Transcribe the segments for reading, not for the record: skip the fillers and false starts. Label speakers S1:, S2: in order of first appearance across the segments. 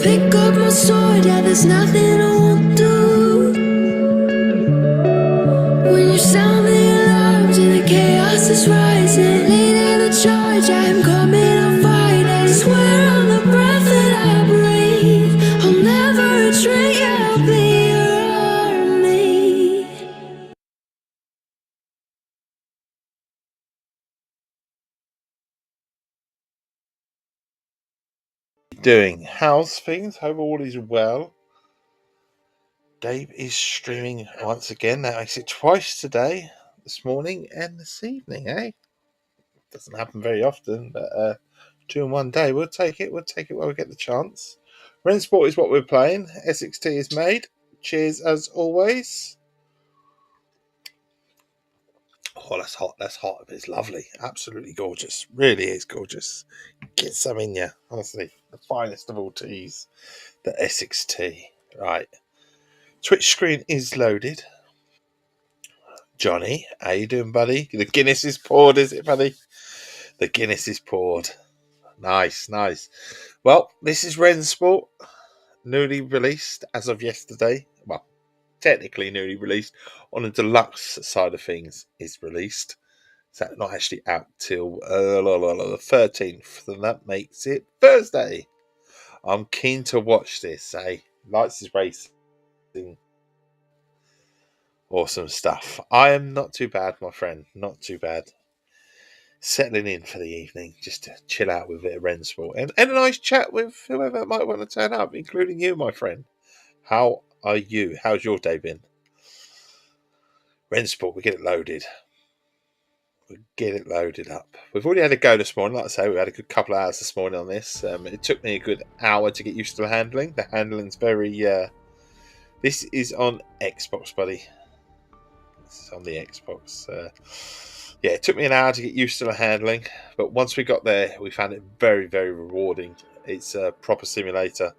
S1: pick up my sword, yeah, there's nothing I won't do. When you sound the alarms and the chaos is rising, leading the charge, I'm coming, I'll fight it. Swear on the breath that I breathe, I'll never retreat, yeah, I'll be your army.
S2: Doing how's things? Hope all is well. Dave is streaming once again. That makes it twice today, this morning and this evening, eh? Doesn't happen very often, but 2 in 1 day. We'll take it. We'll take it while we get the chance. Rennsport is what we're playing. Essex Tea is made. Cheers as always. Oh, that's hot. That's hot. It's lovely. Absolutely gorgeous. Really is gorgeous. Get some in you. Honestly, the finest of all teas. The Essex Tea. Right. Twitch screen is loaded. Johnny, how you doing, buddy? The Guinness is poured, is it, buddy? The Guinness is poured. Nice, nice. Well, this is Rennsport, newly released as of yesterday. Well, technically newly released. On the deluxe side of things is released. So not actually out till the 13th. And that makes it Thursday. I'm keen to watch this, eh? Lights is racing. Awesome stuff. I am not too bad, my friend. Not too bad. Settling in for the evening, just to chill out with a bit of Rennsport and a nice chat with whoever might want to turn up, including you, my friend. How are you? How's your day been? Rennsport, we get it loaded. We get it loaded up. We've already had a go this morning. Like I say, we had a good couple of hours this morning on this. It took me a good hour to get used to the handling. The handling's very. This is on Xbox, buddy. This is on the Xbox. Yeah, it took me an hour to get used to the handling, but once we got there, we found it very, very rewarding. It's a proper simulator.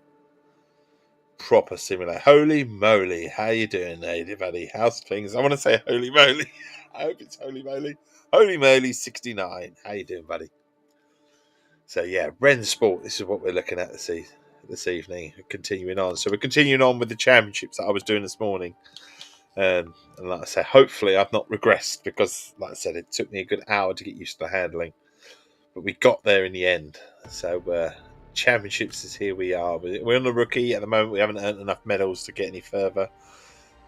S2: Proper simulator. Holy moly, how you doing there, buddy? How's things? I want to say holy moly. I hope it's holy moly. Holy moly 69. How you doing, buddy? So yeah, Rennsport, this is what we're looking at this evening. Continuing on. So we're continuing on with the championships that I was doing this morning. And like I said, hopefully I've not regressed because, like I said, it took me a good hour to get used to the handling. But we got there in the end. So championships is here we are. We're on the rookie at the moment. We haven't earned enough medals to get any further.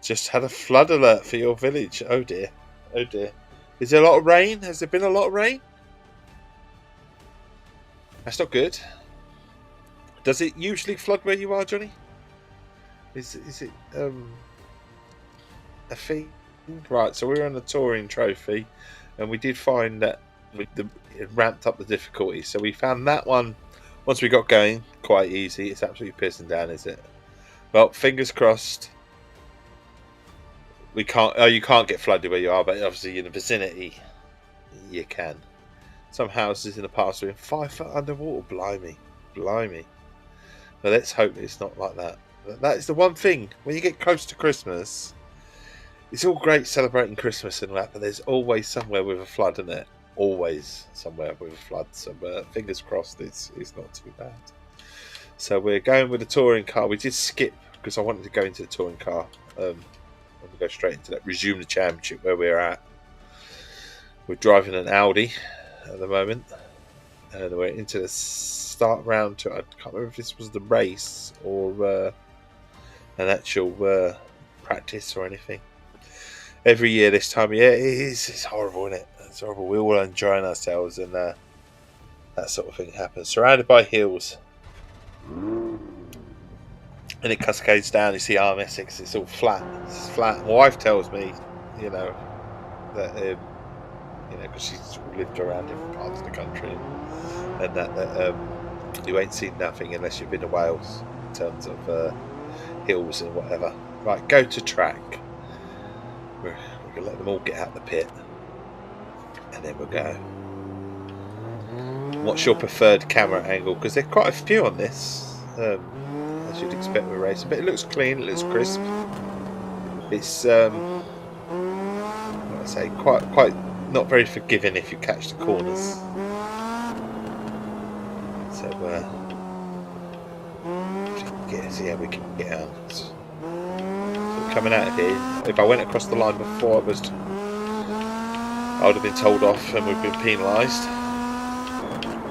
S2: Just had a flood alert for your village. Oh dear. Oh dear. Is there a lot of rain? Has there been a lot of rain? That's not good. Does it usually flood where you are, Johnny? Is it a thing? Right, so we're on the touring trophy, and we did find that it ramped up the difficulty. So we found that one once we got going quite easy. It's absolutely pissing down, is it? Well, fingers crossed. We can't. Oh, you can't get flooded where you are, but obviously in the vicinity, you can. Some houses in the past were 5 foot underwater. Blimey, blimey. But let's hope it's not like that. That is the one thing when you get close to Christmas. It's all great celebrating Christmas and that, but there's always somewhere with a flood, isn't it? Always somewhere with a flood. So fingers crossed it's not too bad. So we're going with the touring car. We did skip because I wanted to go into the touring car. And we go straight into that. Resume the championship where we're at. We're driving an Audi at the moment. And we're into the start round to, I can't remember if this was the race or an actual practice or anything. Every year this time of year, it's horrible, isn't it? It's horrible. We're all enjoying ourselves and that sort of thing happens. Surrounded by hills. And it cascades down. You see Arm Essex, it's all flat. It's flat. My wife tells me, that, because she's lived around different parts of the country and that you ain't seen nothing unless you've been to Wales in terms of hills and whatever. Right, go to track. We're going to let them all get out the pit and then we'll go. What's your preferred camera angle? Because there are quite a few on this, as you'd expect with racing, but it looks clean, it looks crisp. It's, like I say, quite not very forgiving if you catch the corners. So Yeah, we can get on. So coming out of here, if I went across the line before I would have been told off and we've been penalised.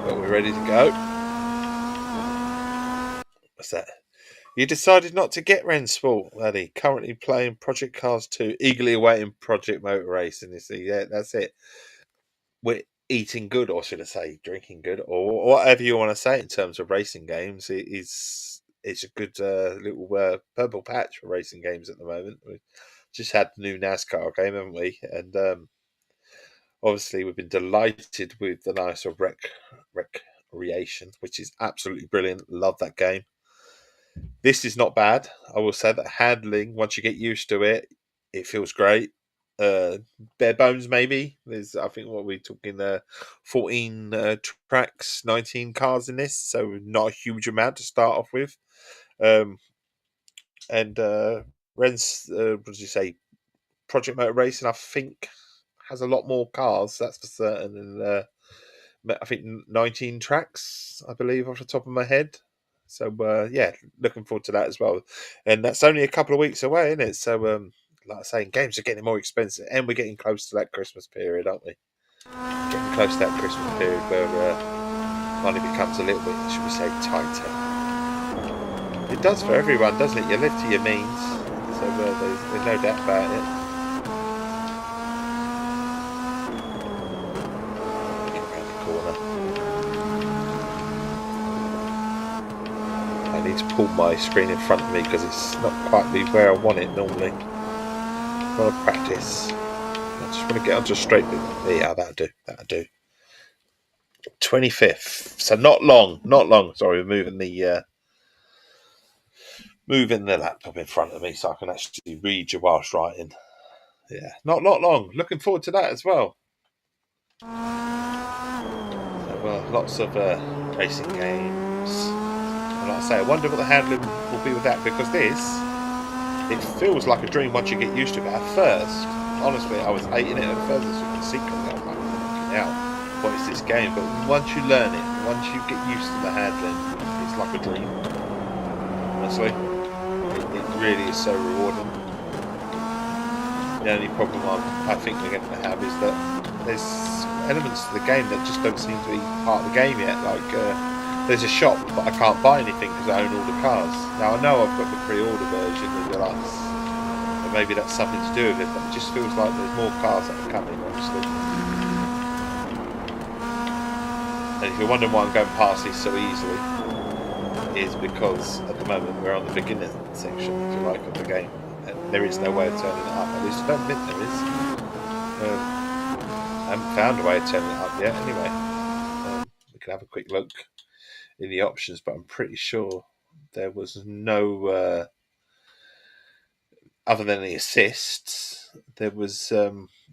S2: But we're ready to go. What's that? You decided not to get Rennsport, laddie. Currently playing Project Cars 2, eagerly awaiting Project Motor Racing. You see, yeah, that's it. We're eating good, or should I say, drinking good, or whatever you want to say in terms of racing games. It's a good little purple patch for racing games at the moment. We've just had the new NASCAR game, haven't we? And obviously, we've been delighted with the nice of Recreation, which is absolutely brilliant. Love that game. This is not bad. I will say that handling, once you get used to it, it feels great. Bare bones, maybe. There's, I think, what we're talking, 14 tracks, 19 cars in this, so not a huge amount to start off with. And Ren's, what did you say? Project Motor Racing, I think, has a lot more cars, that's for certain. And I think 19 tracks, I believe, off the top of my head. So yeah, looking forward to that as well. And that's only a couple of weeks away, isn't it? So like I say, games are getting more expensive, and we're getting close to that Christmas period, aren't we? Getting close to that Christmas period where money becomes a little bit, should we say, tighter. It does for everyone, doesn't it? You live to your means, so there's no doubt about it. Get around the corner. I need to pull my screen in front of me because it's not quite where I want it normally. I want to practice. I just want to get onto a straight. Yeah, that'll do. 25th. So not long. Sorry, we're moving the laptop in front of me so I can actually read you whilst writing. Yeah, not long. Looking forward to that as well. So lots of racing games. And like I say, I wonder what the handling will be with that, because it feels like a dream once you get used to it. At first, honestly, I was hating it at first. It's secretly, I was like, fucking hell, what is this game? But once you learn it, once you get used to the handling, it's like a dream. Honestly, it really is so rewarding. The only problem I think we're going to have is that there's elements to the game that just don't seem to be part of the game yet. Like there's a shop, but I can't buy anything because I own all the cars. Now I know I've got the pre-order version of the deluxe, and maybe that's something to do with it. But it just feels like there's more cars that are coming, obviously. And if you're wondering why I'm going past these so easily, is because at the moment we're on the beginner section, if you like, of the game. And there is no way of turning it up. At least I don't think there is. I haven't found a way of turning it up yet. Anyway, we can have a quick look in the options, but I'm pretty sure there was no other than the assists. There was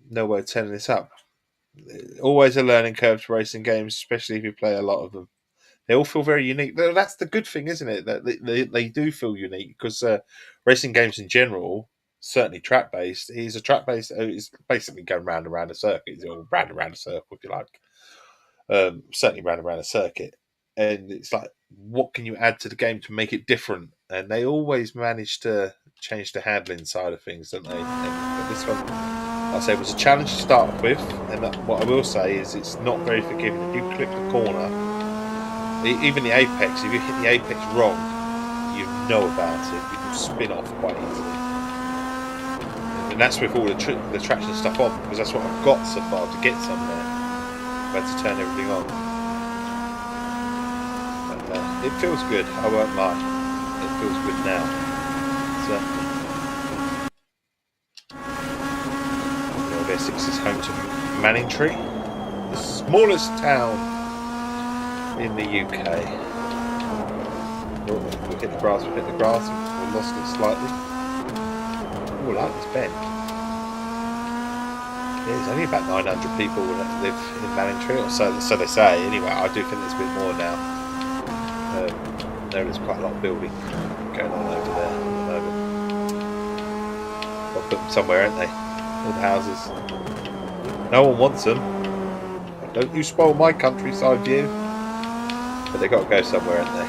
S2: no way of turning this up. Always a learning curve to racing games, especially if you play a lot of them. They all feel very unique. That's the good thing, isn't it? That they do feel unique, because racing games in general, certainly track-based, is a track-based. It's basically going round and round a circuit, or round and round a circle, if you like. Certainly round and round a circuit. And it's like, what can you add to the game to make it different? And they always manage to change the handling side of things, don't they? And this one, I say, was a challenge to start off with. And what I will say is it's not very forgiving. If you clip the corner, even the apex, if you hit the apex wrong, you know about it. You can spin off quite easily. And that's with all the traction stuff on, because that's what I've got so far to get somewhere. I've had to turn everything on. But it feels good, I won't lie. It feels good now. Certainly. Essex is home to Manningtree, the smallest town in the UK. Oh, we hit the grass, we lost it slightly. Oh, I like this bend. Yeah, there's only about 900 people that live in Manningtree, or so they say. Anyway, I do think there's a bit more now. There's quite a lot of building going on over there at the moment. I'll put them somewhere, aren't they? All the houses. No one wants them. Don't you spoil my countryside view. But they've got to go somewhere, haven't they?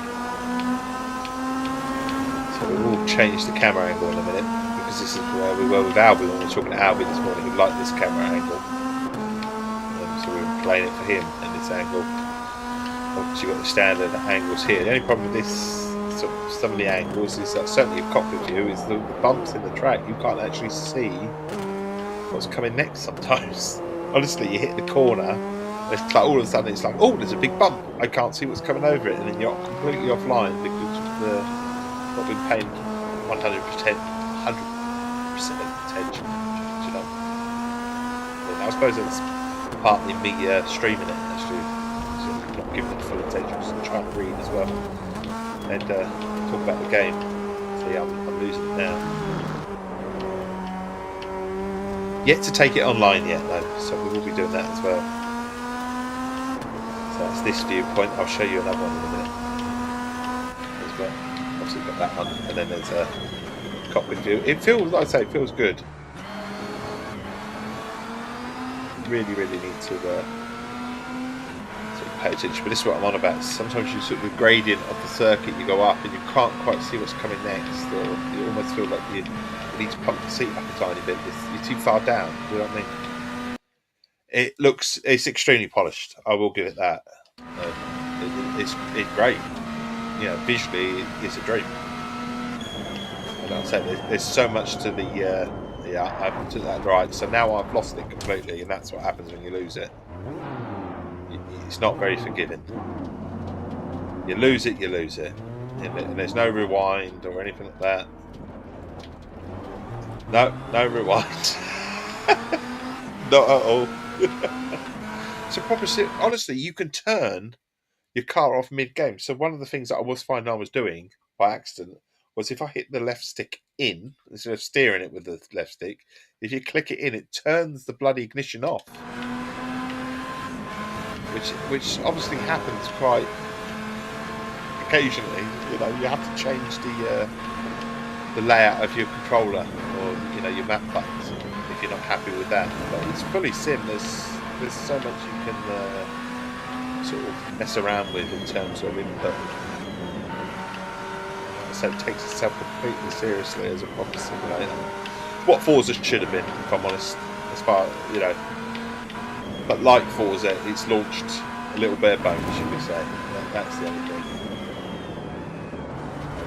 S2: So we will change the camera angle in a minute, because this is where we were with Albie when we were talking to Albie this morning, who liked this camera angle. So we were playing it for him in this angle. Obviously you've got the standard angles here. The only problem with this, some of the angles, is that certainly a cockpit view, is the bumps in the track. You can't actually see what's coming next sometimes. Honestly, you hit the corner, and it's like all of a sudden it's like, oh, there's a big bump. I can't see what's coming over it, and then you're completely offline because of the not been paying 100% attention. You know. And I suppose it's partly me streaming it actually, so not giving it full attention, just trying to read as well and talk about the game. See, I'm losing it now. Yet to take it online yet though, so we will be doing that as well. So that's this viewpoint. I'll show you another one in a minute as well. Obviously got that one, and then there's a cockpit view. It feels, like I say, it feels good. Really need to sort of pay attention, but this is what I'm on about. Sometimes you sort of the gradient of the circuit, you go up and you can't quite see what's coming next, or you almost feel like you need to pump the seat up a tiny bit. You're too far down. Do you know what I mean? It's extremely polished. I will give it that. It's great. You know, visually, it's a dream. And I'll say there's so much to the. I took that right. So now I've lost it completely, and that's what happens when you lose it. It's not very forgiving. You lose it, and there's no rewind or anything like that. No rewind. Not at all. So honestly, you can turn your car off mid-game. So one of the things that I was finding I was doing by accident was if I hit the left stick in, instead of steering it with the left stick, if you click it in, it turns the bloody ignition off. Which obviously happens quite occasionally. You know, you have to change the layout of your controller or your map buttons if you're not happy with that. But it's fully sim. There's so much you can sort of mess around with in terms of input. So it takes itself completely seriously as a proper simulator. What Forza should have been, if I'm honest, as far but like Forza, it's launched a little bare bones, you could say. That's the only thing.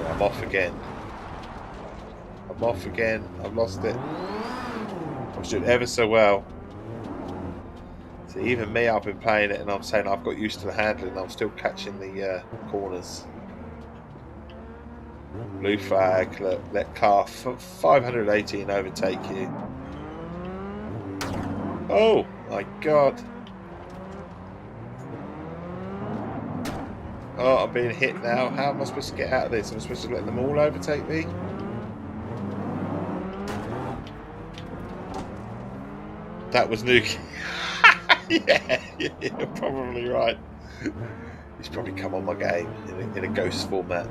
S2: I'm off again. I've lost it. I was doing ever so well. So even me, I've been playing it and I'm saying I've got used to the handling, I'm still catching the corners. Blue flag, let car 580 and overtake you. Oh my god. Oh, I'm being hit now. How am I supposed to get out of this? Am I supposed to let them all overtake me? That was Nuki. Yeah, you're probably right. He's probably come on my game in a ghost format.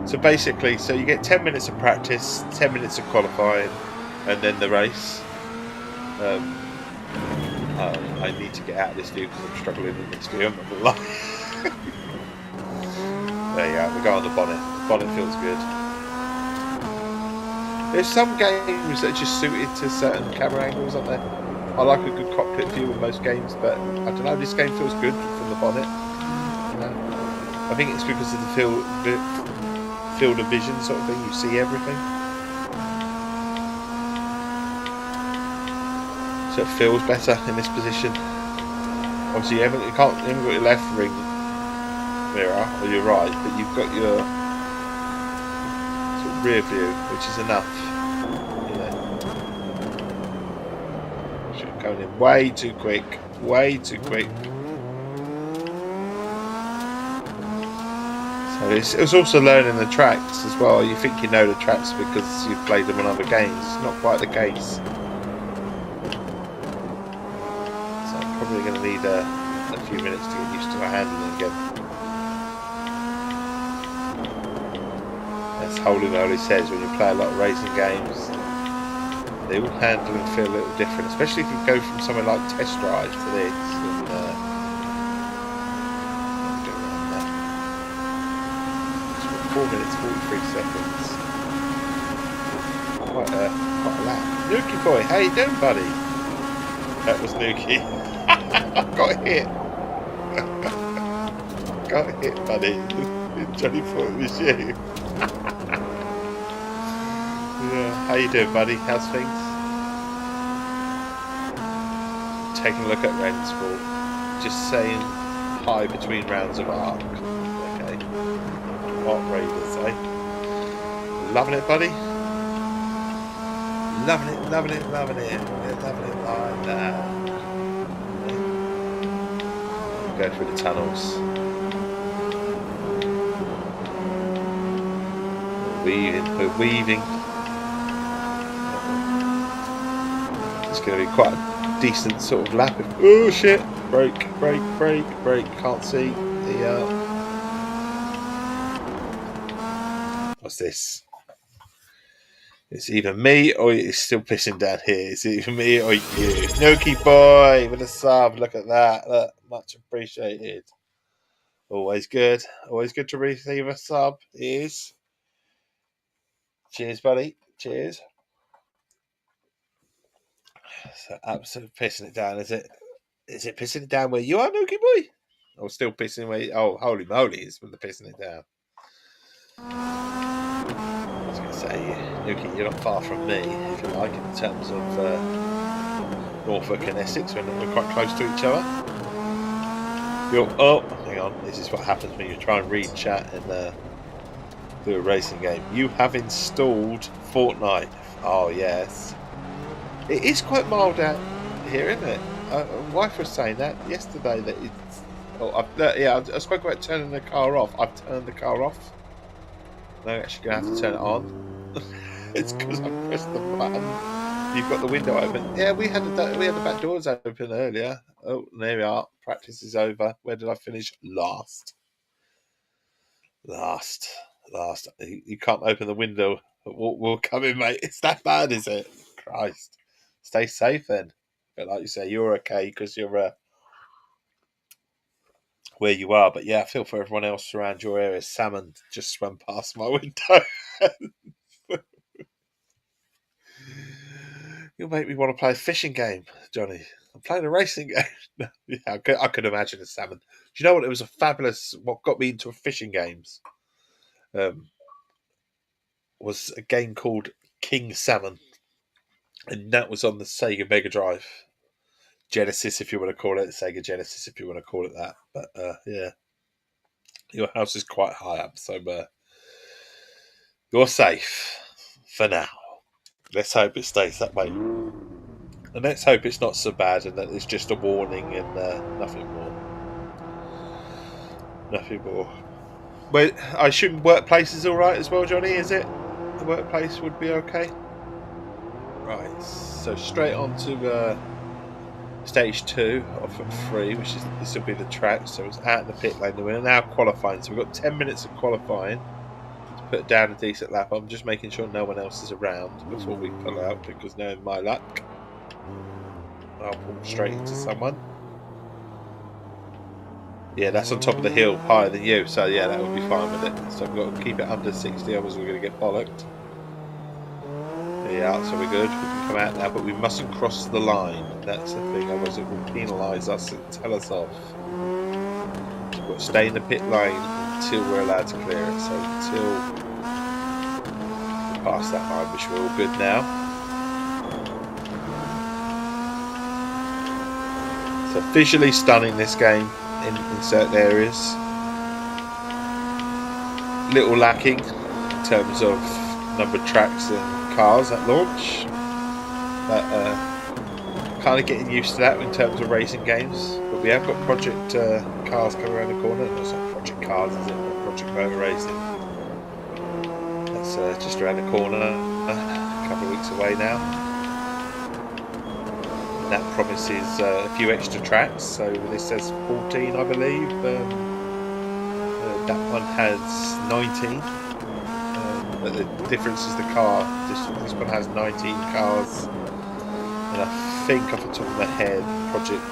S2: So basically, you get 10 minutes of practice, 10 minutes of qualifying, and then the race. I need to get out of this view because I'm struggling in this view. I'm not gonna lie. There you go. We go on the bonnet. The bonnet feels good. There's some games that are just suited to certain camera angles, aren't there? I like a good cockpit view in most games, but I don't know. This game feels good from the bonnet. I think it's because of the field of vision sort of thing. You see everything. So it feels better in this position. Obviously, you haven't got your left ring mirror or your right, but you've got your sort of rear view, which is enough. Going in way too quick. So it's also learning the tracks as well. You think you know the tracks because you've played them on other games. It's not quite the case. Probably going to need a few minutes to get used to my handling again. As Holy Moly says, when you play a lot of racing games, they all handle and feel a little different, especially if you go from somewhere like Test Drive to this. And, 4 minutes 43 seconds. Quite a lap. Nuki boy, how you doing, buddy? That was Nuki. I got hit. Got hit, buddy. Johnny thought it was you. Yeah. How you doing, buddy? How's things? Taking a look at Rennsport. Just saying hi between rounds of arc. Okay. What Raiders, eh? Loving it, buddy? Loving it, loving it, loving it. We're loving it like that. Go through the tunnels. We're weaving. It's going to be quite a decent sort of lap. Oh shit! Brake. Can't see the. What's this? It's either me or it's still pissing down here. It's either me or you. Noki boy with a sub. Look at that. Look, much appreciated. Always good. Always good to receive a sub. Is. Cheers, buddy. Cheers. So absolutely pissing it down, is it? Is it pissing it down where you are, Nuki boy? Or still pissing where you... Oh, holy moly, it's when they're pissing it down. I was going to say, Nuki, you're not far from me, if you like, in terms of Norfolk and Essex. We're quite close to each other. Oh, hang on. This is what happens when you try and read chat and do a racing game. You have installed Fortnite. Oh, yes. It is quite mild out here, isn't it? My wife was saying that yesterday that it's. Oh, I spoke about turning the car off. I've turned the car off. I'm actually going to have to turn it on. It's because I pressed the button. You've got the window open. Yeah, we had the back doors open earlier. Oh, there we are. Practice is over. Where did I finish? Last. You can't open the window. We'll come in, mate. It's that bad, is it? Christ. Stay safe then. But like you say, you're okay because you're where you are. But yeah, I feel for everyone else around your area. Salmon just swam past my window. You'll make me want to play a fishing game, Johnny. I'm playing a racing game. Yeah, I could imagine a salmon. Do you know what? It was a fabulous. What got me into fishing games was a game called King Salmon. And that was on the Sega Mega Drive. Genesis, if you want to call it. Sega Genesis, if you want to call it that. But, yeah. Your house is quite high up, so you're safe for now. Let's hope it stays that way. And let's hope it's not so bad and that it's just a warning and nothing more. Nothing more. But I assume workplace is alright as well, Johnny, is it? The workplace would be okay? Right, so straight on to stage 2 of 3, which is this will be the track. So it's out in the pit lane. We're now qualifying, so we've got 10 minutes of qualifying to put down a decent lap. I'm just making sure no one else is around before we pull out, because knowing my luck, I'll pull straight into someone. Yeah, that's on top of the hill, higher than you, so yeah, that would be fine with it. So we've got to keep it under 60, otherwise we're going to get bollocked. Yeah, so we're good. We can come out now, but we mustn't cross the line. That's the thing, otherwise it will penalise us and tell us off. So we've got to stay in the pit lane until we're allowed to clear it. So until we pass that line, which we're all good now. So visually stunning, this game in certain areas. Little lacking in terms of number of tracks and cars at launch, but kind of getting used to that in terms of racing games. But we have got Project Cars coming around the corner. That's not Project Cars, is it? Project Motor Racing. That's just around the corner, a couple of weeks away now. And that promises a few extra tracks. So this says 14, I believe. That one has 19. But the difference is the car. This one has 19 cars, and I think off the top of my head, Project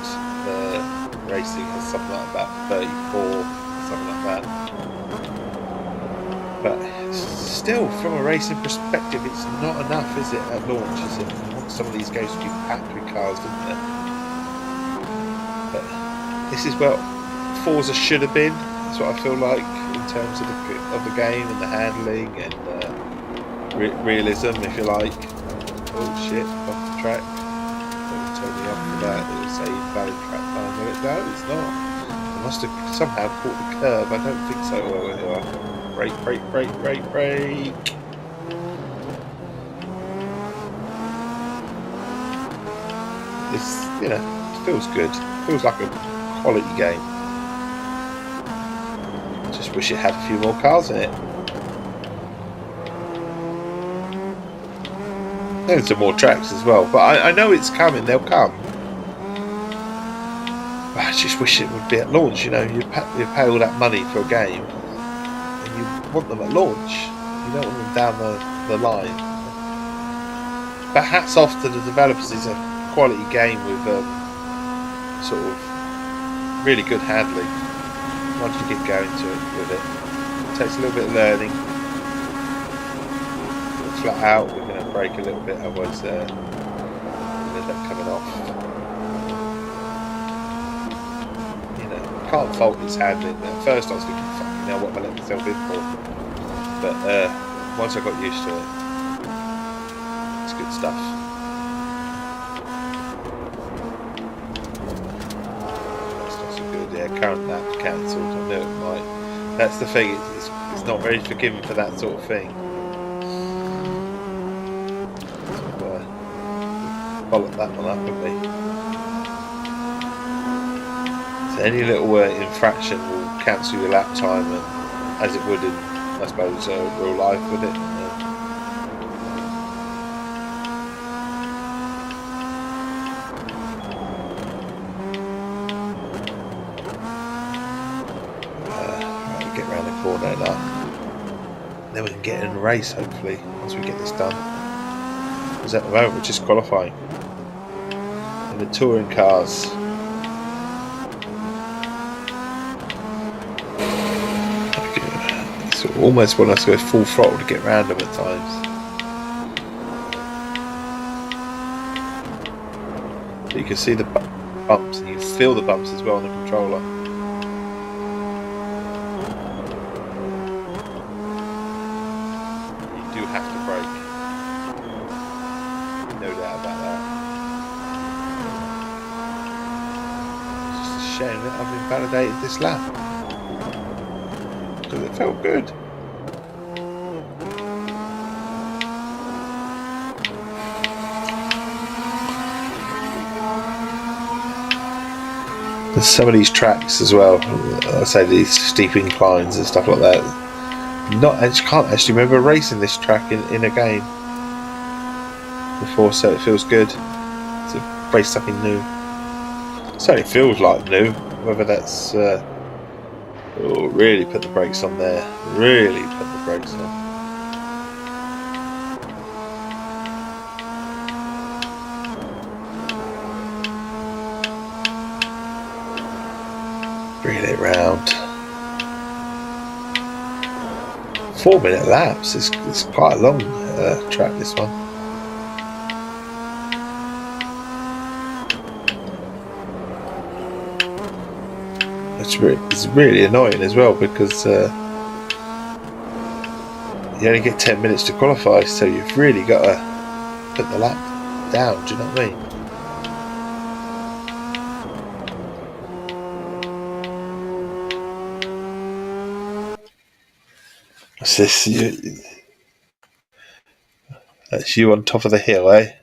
S2: Racing has something like about 34, something like that. But still, from a racing perspective, it's not enough, is it, at launch? Is it? You want some of these games to be packed with cars, don't they? But this is what Forza should have been. That's what I feel like in terms of the game and the handling and realism, if you like. Oh shit! Off the track. Totally off for that. It was a valid track time. Will it? No, it's not. I must have somehow caught the curb. I don't think so. Oh, there you are. Brake, brake, brake, brake, brake. It's, you know, it feels good. It feels like a quality game. Just wish it had a few more cars in it. And some more tracks as well. But I know it's coming. They'll come. But I just wish it would be at launch. You know, you pay all that money for a game. You want them at launch. You don't want them down the line. But hats off to the developers. It's a quality game with sort of really good handling. Once you get going to it with it, it takes a little bit of learning. Flat out, we're going to brake a little bit, otherwise we'll end up coming off. You know, can't fault its handling. At first I was thinking, fucking hell, what am I letting myself in for? But once I got used to it, it's good stuff. That's not so good. Yeah, current lap cancelled. I knew it might. That's the thing. It's not very forgiving for that sort of thing. Bollock that one up, haven't we? So any little infraction will cancel your lap time, and as it would in, I suppose, real life, would it? Right, get round the corner now. Then we can get in the race, hopefully, once we get this done. Because at the moment we're just qualifying. The touring cars. It's almost want us to go full throttle to get around them at times. So you can see the bumps and you can feel the bumps as well on the controller. You do have to brake. No doubt about that. Shame that I've invalidated this lap because it felt good. There's some of these tracks as well. I say these steep inclines and stuff like that. I can't actually remember racing this track in a game before, so it feels good to race something new. Certainly feels like new. Whether that's really put the brakes on there. Really put the brakes on. Bringing it round. 4-minute laps. It's quite a long track, this one. It's really annoying as well because you only get 10 minutes to qualify, so you've really got to put the lap down. Do you know what I mean? What's this? That's you on top of the hill, eh?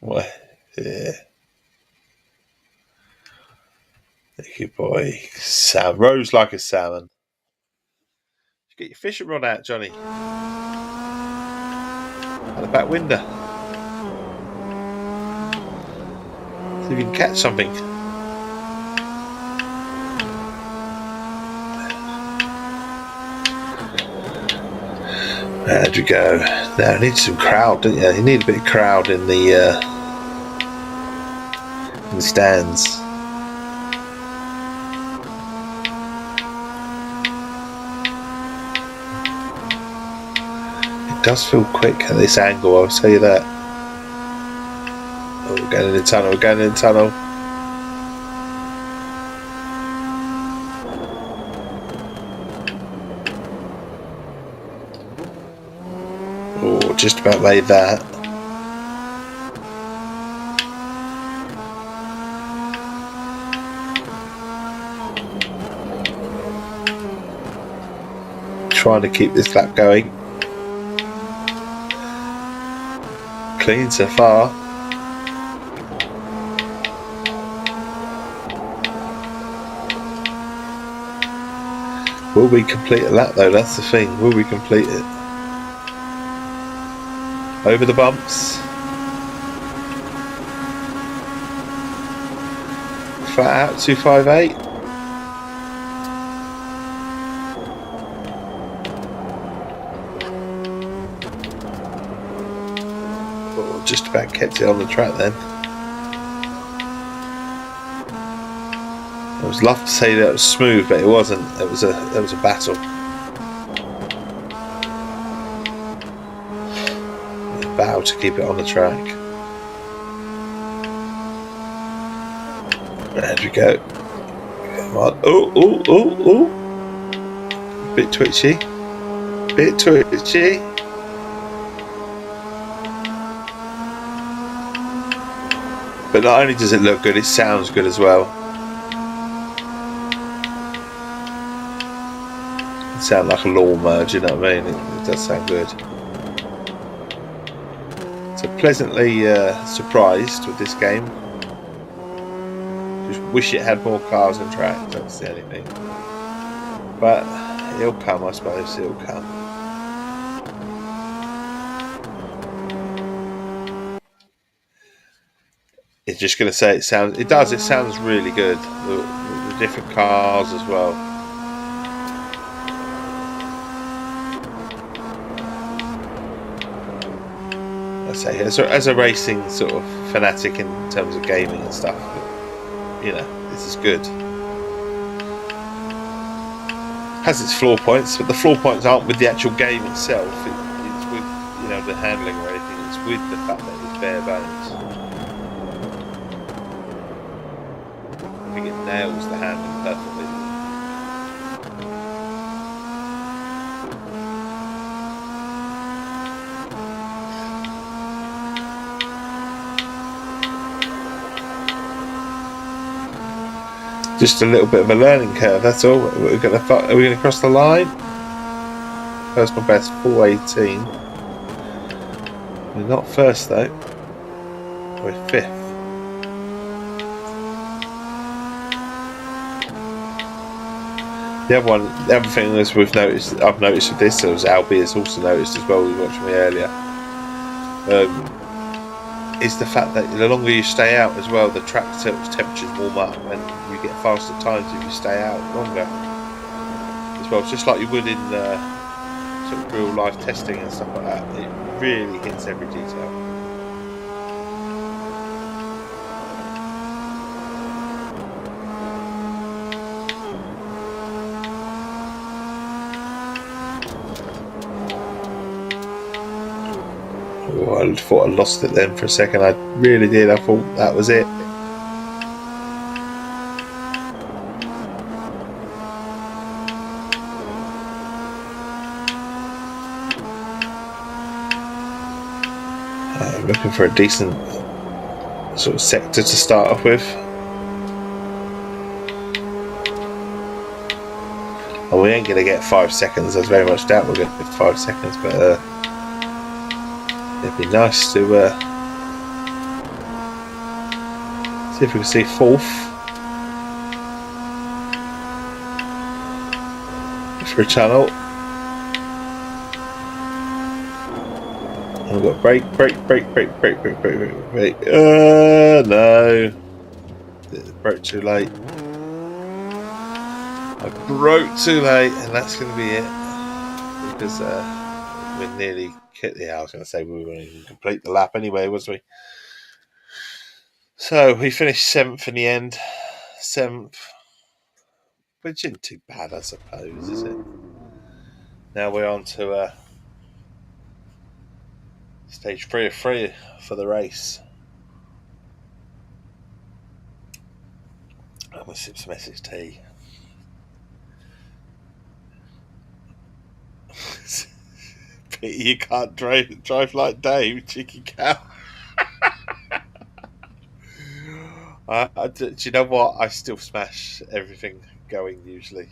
S2: What? Yeah. Thank you, boy. Sam rose like a salmon. Get your fishing rod out, Johnny. Out the back window. See if you can catch something. How'd you go? Now, you need some crowd, don't you? You need a bit of crowd in the stands. does feel quick at this angle, I'll tell you that. Oh, we're going in the tunnel, we're going in the tunnel. Oh, just about made that. Trying to keep this lap going. Clean so far. Will we complete a lap though? That's the thing. Will we complete it? Over the bumps. Flat out 258. Oh, just about kept it on the track then. I was love to say that it was smooth, but it wasn't. It was a battle. A battle to keep it on the track. There we go. Come on. Oh. Bit twitchy. But not only does it look good, it sounds good as well. It sounds like a lawnmower, do you know what I mean? It does sound good. So pleasantly surprised with this game. Just wish it had more cars and tracks, that's the only thing. But it'll come, I suppose, it'll come. It's just going to say it sounds really good. The different cars as well. I say, as a racing sort of fanatic in terms of gaming and stuff, you know, this is good. Has its flaw points, but the flaw points aren't with the actual game itself. It's with, you know, the handling or anything. It's with the fact that it's bare bones. I think it nails the handling perfectly. Just a little bit of a learning curve, that's all. Are we going to cross the line? Personal best 4:18. We're not first though. We're fifth. The other thing is I've noticed with this, as Albie has also noticed as well, we watched me earlier, is the fact that the longer you stay out as well, the track temperatures warm up and you get faster times if you stay out longer as well, just like you would in sort of real life testing and stuff like that. It really hits every detail. Oh, I thought I lost it then for a second. I really did. I thought that was it. I'm looking for a decent sort of sector to start off with. Oh, we ain't going to get 5 seconds. There's very much doubt we're going to get 5 seconds, but it'd be nice to see if we can see 4th for a tunnel. And we've got brake. No. Broke too late. I broke too late, and that's going to be it. Because we're nearly... Yeah, I was going to say we were going to complete the lap anyway, wasn't we? So we finished 7th in the end. 7th. Which isn't too bad, I suppose, is it? Now we're on to Stage 3 of 3 for the race. I'm going to sip some Essex tea. Pity you can't drive like Dave, cheeky cow. Do you know what? I still smash everything going usually.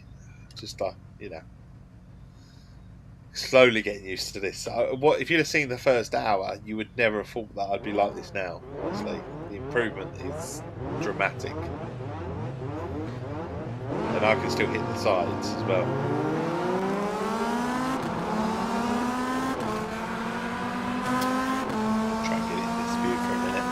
S2: Just like, slowly getting used to this. What if you'd have seen the first hour, you would never have thought that I'd be like this now. Honestly, the improvement is dramatic, and I can still hit the sides as well. Try and get it in this view for a minute.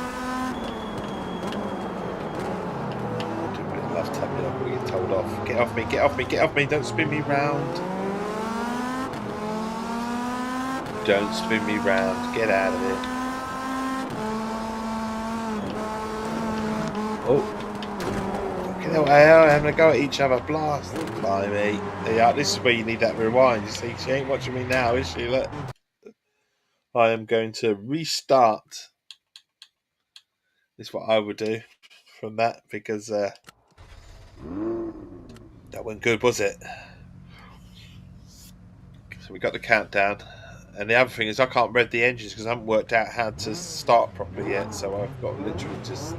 S2: I do a bit of love tapping up. We get told off. Get off me! Get off me! Get off me! Don't spin me round! Don't spin me round. Get out of it. Oh. Fucking hell, having a go at each other. Blast. Blimey. Yeah, this is where you need that rewind. You see, she ain't watching me now, is she? Look. I am going to restart. This is what I would do from that, because that wasn't good, was it? So we got the countdown. And the other thing is I can't read the engines because I haven't worked out how to start properly yet. So I've got to literally just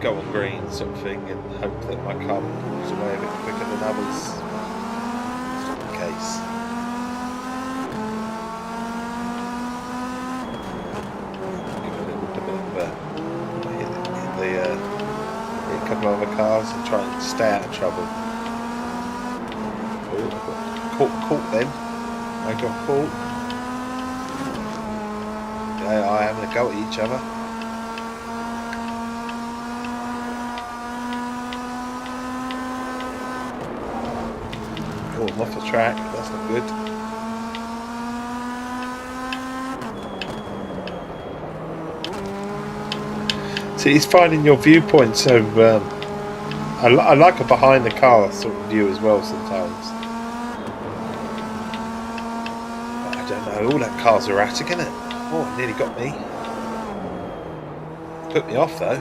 S2: go on green sort of thing and hope that my car moves away a bit quicker than others. It's not the case. Give it a little bit of hit a couple of other cars and try and stay out of trouble. Caught then. I got caught. They are having a go at each other. Oh, I'm off the track. That's not good. See, it's finding your viewpoint. So I like a behind the car sort of view as well sometimes. All that car's erratic, isn't it? Oh, it nearly got me. Put me off though.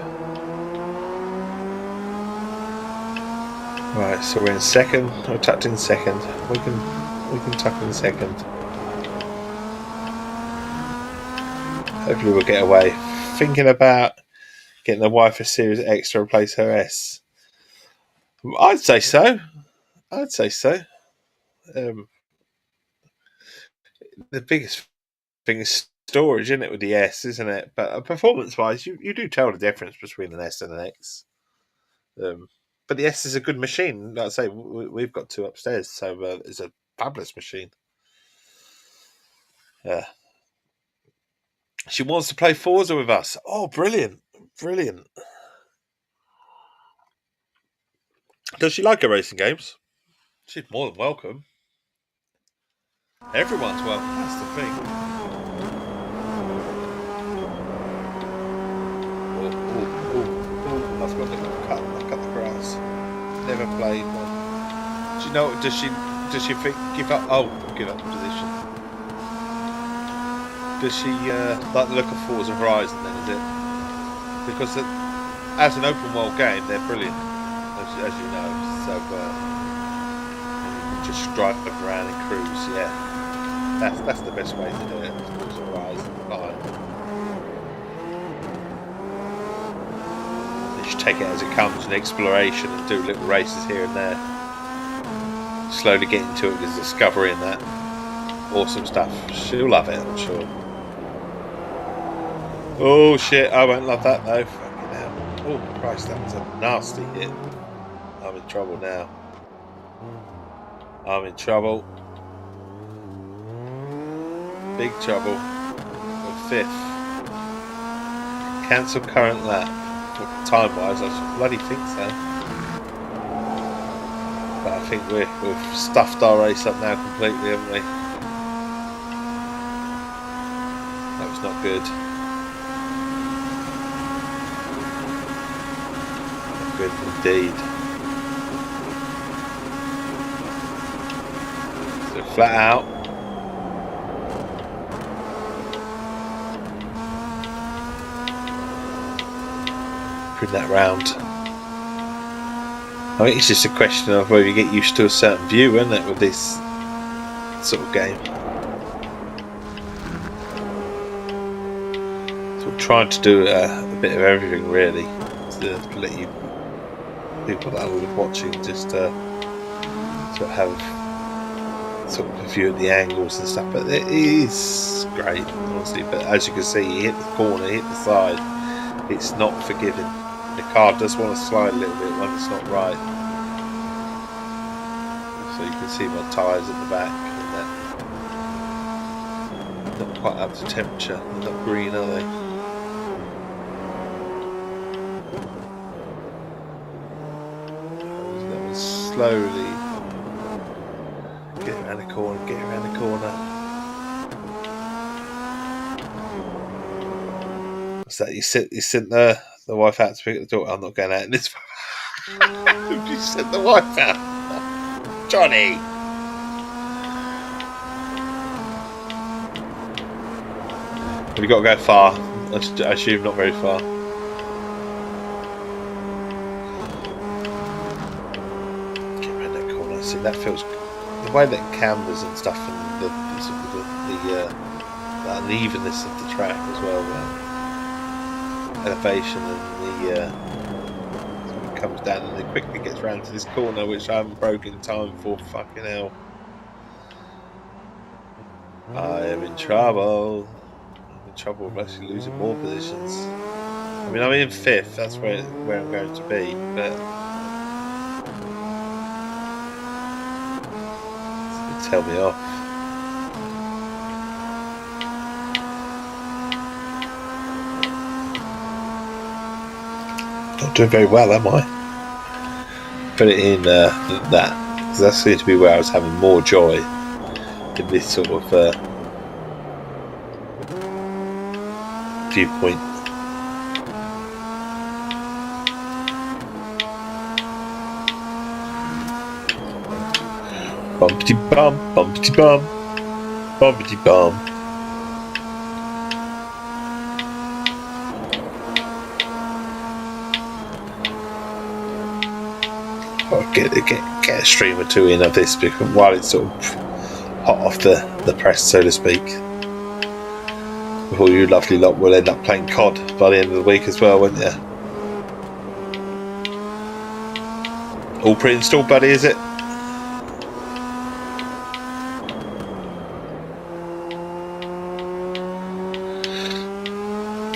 S2: Right, so we're in second. We're tucked in second. We can tuck in second. Hopefully we'll get away. Thinking about getting the wife a Series X to replace her S. I'd say so. The biggest thing is storage, isn't it, with the S, isn't it? But performance-wise, you do tell the difference between an S and an X. But the S is a good machine. Like I say, we've got two upstairs, so it's a fabulous machine. She wants to play Forza with us. Oh, brilliant. Does she like her racing games? She's more than welcome. Everyone's welcome. That's the thing. Oh! I've got to cut the grass. Never played one. Do you know? Does she think give up? Oh, give up the position. Does she like the look of Forza Horizon? Then is it? Because as an open world game, they're brilliant, as you know. So you just drive around and cruise. Yeah. That's the best way to do it. Horizon, fine. You should take it as it comes, an exploration, and do little races here and there. Slowly get into it with discovery and that. Awesome stuff. She'll love it, I'm sure. Oh shit, I won't love that though. Fucking hell. Oh Christ, that was a nasty hit. I'm in trouble now. I'm in trouble. Big trouble. We're fifth. Cancel current lap. Time wise, I should bloody think so. But I think we've stuffed our race up now completely, haven't we? That was not good. Not good indeed. So flat out. looping that round. I think it's just a question of whether you get used to a certain view, isn't it, with this sort of game. So we're trying to do a bit of everything, really, to let you people that are watching just sort of have sort of a view of the angles and stuff. But it is great, honestly. But as you can see, you hit the corner, you hit the side. It's not forgiving. The car does want to slide a little bit when it's not right. So you can see my tyres at the back, and that not quite up to temperature. They're not green, are they? That was slowly get around the corner, get around the corner. What's that? You sent the wife out to pick up the daughter. I'm not going out in this. You sent the wife out, Johnny. Have you got to go far? I assume not very far. Get around that corner. See, that feels the way that canvas and stuff, and the unevenness of the track as well. Elevation and it comes down and it quickly gets round to this corner, which I haven't broken time for. Fucking hell. I am in trouble. I'm in trouble of actually losing more positions. I mean, I'm in 5th, that's where I'm going to be, but it's gonna tell me off. Not doing very well, am I? Put it in that, because that seemed to be where I was having more joy in this sort of viewpoint. Bumpty bum, bumpty bum, bumpty bum. I'll get a stream or two in of this while it's sort of hot off the press, so to speak. Before you lovely lot will end up playing COD by the end of the week as well, won't you? All pre-installed, buddy, is it?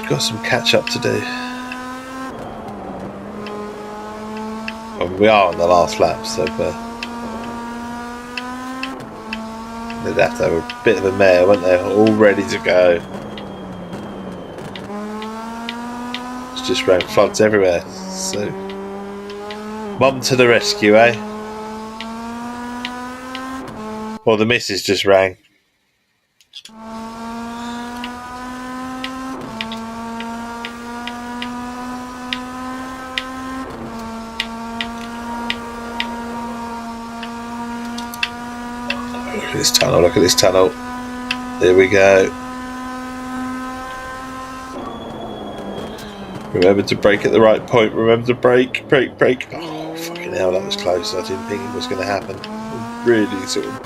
S2: Got some catch up to do. We are on the last lap, so they'd have to have a bit of a mare, wouldn't they? All ready to go. It's just round floods everywhere. So, mum to the rescue, eh? Well, the missus just rang. Look at this tunnel. There we go. Remember to brake at the right point. Remember to brake. Oh, fucking hell, that was close. I didn't think it was going to happen. Really sort of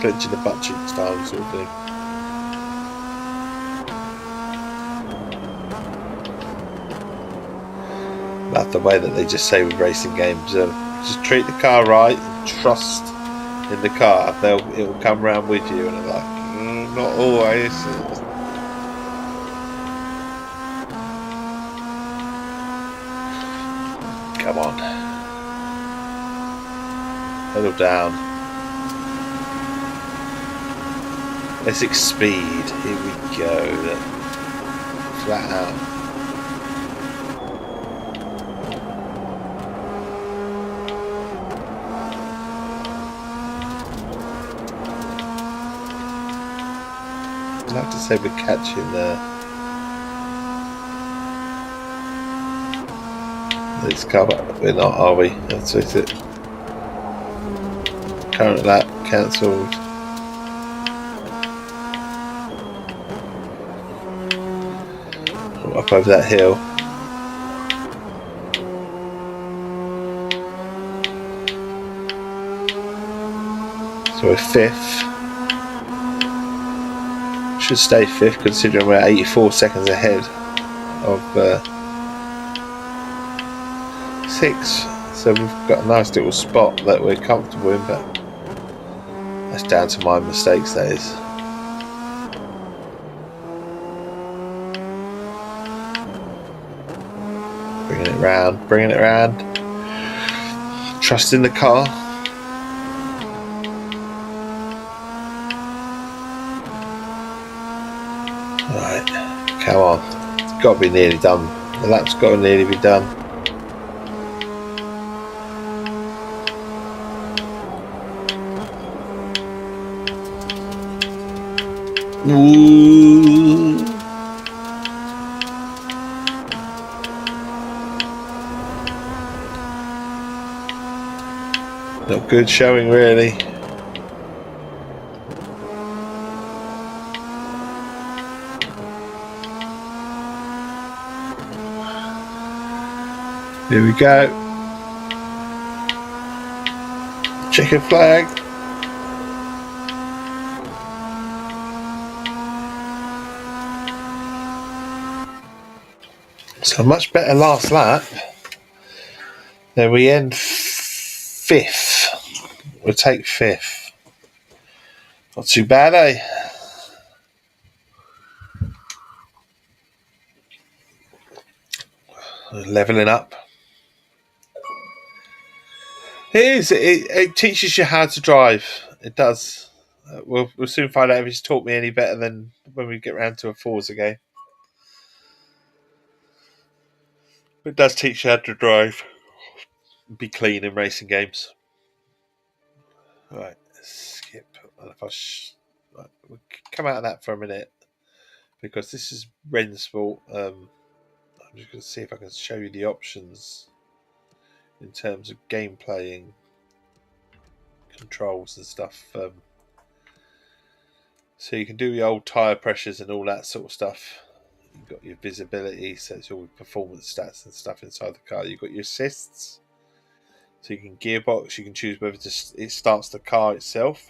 S2: clenching the butt cheeks time sort of thing. That's the way that they just say with racing games. Just treat the car right and trust in the car. It will come round with you, and I'm like, not always. Come on, pedal down. Essex speed. Here we go. Flat out. I'd like to say we're catching this car, but we're not, are we? That's it. Current lap cancelled. Up over that hill. So we're 5th. Should stay 5th considering we're 84 seconds ahead of 6th. So we've got a nice little spot that we're comfortable in, but that's down to my mistakes, that is. Bringing it round. Trust in the car. Right, come on. It's got to be nearly done. The lap's got to nearly be done. Ooh. Not good showing, really. Here we go. Chicken flag. So much better last lap. Then we end 5th. We'll take 5th. Not too bad, eh? Leveling up. It is. It teaches you how to drive. It does. We'll soon find out if it's taught me any better than when we get round to a Forza game. It does teach you how to drive. Be clean in racing games. Right, skip. If right, we'll come out of that for a minute because this is Rennsport. I'm just going to see if I can show you the options in terms of gameplay and controls and stuff. So you can do your old tyre pressures and all that sort of stuff. You've got your visibility, so it's all performance stats and stuff inside the car. You've got your assists, so you can gearbox. You can choose whether it starts the car itself.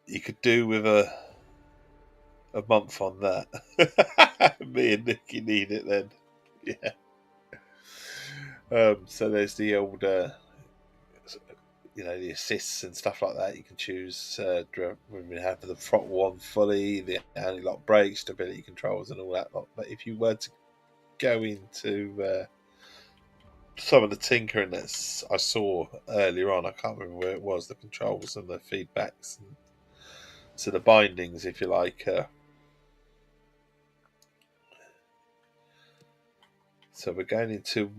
S2: You could do with a month on that. Me and Nicky need it then. Yeah. So there's the old, the assists and stuff like that. You can choose when we have the throttle on fully, the anti-lock brakes, stability controls, and all that lot. But if you were to go into some of the tinkering that I saw earlier on, I can't remember where it was, the controls and the feedbacks, and so the bindings, if you like. So we're going into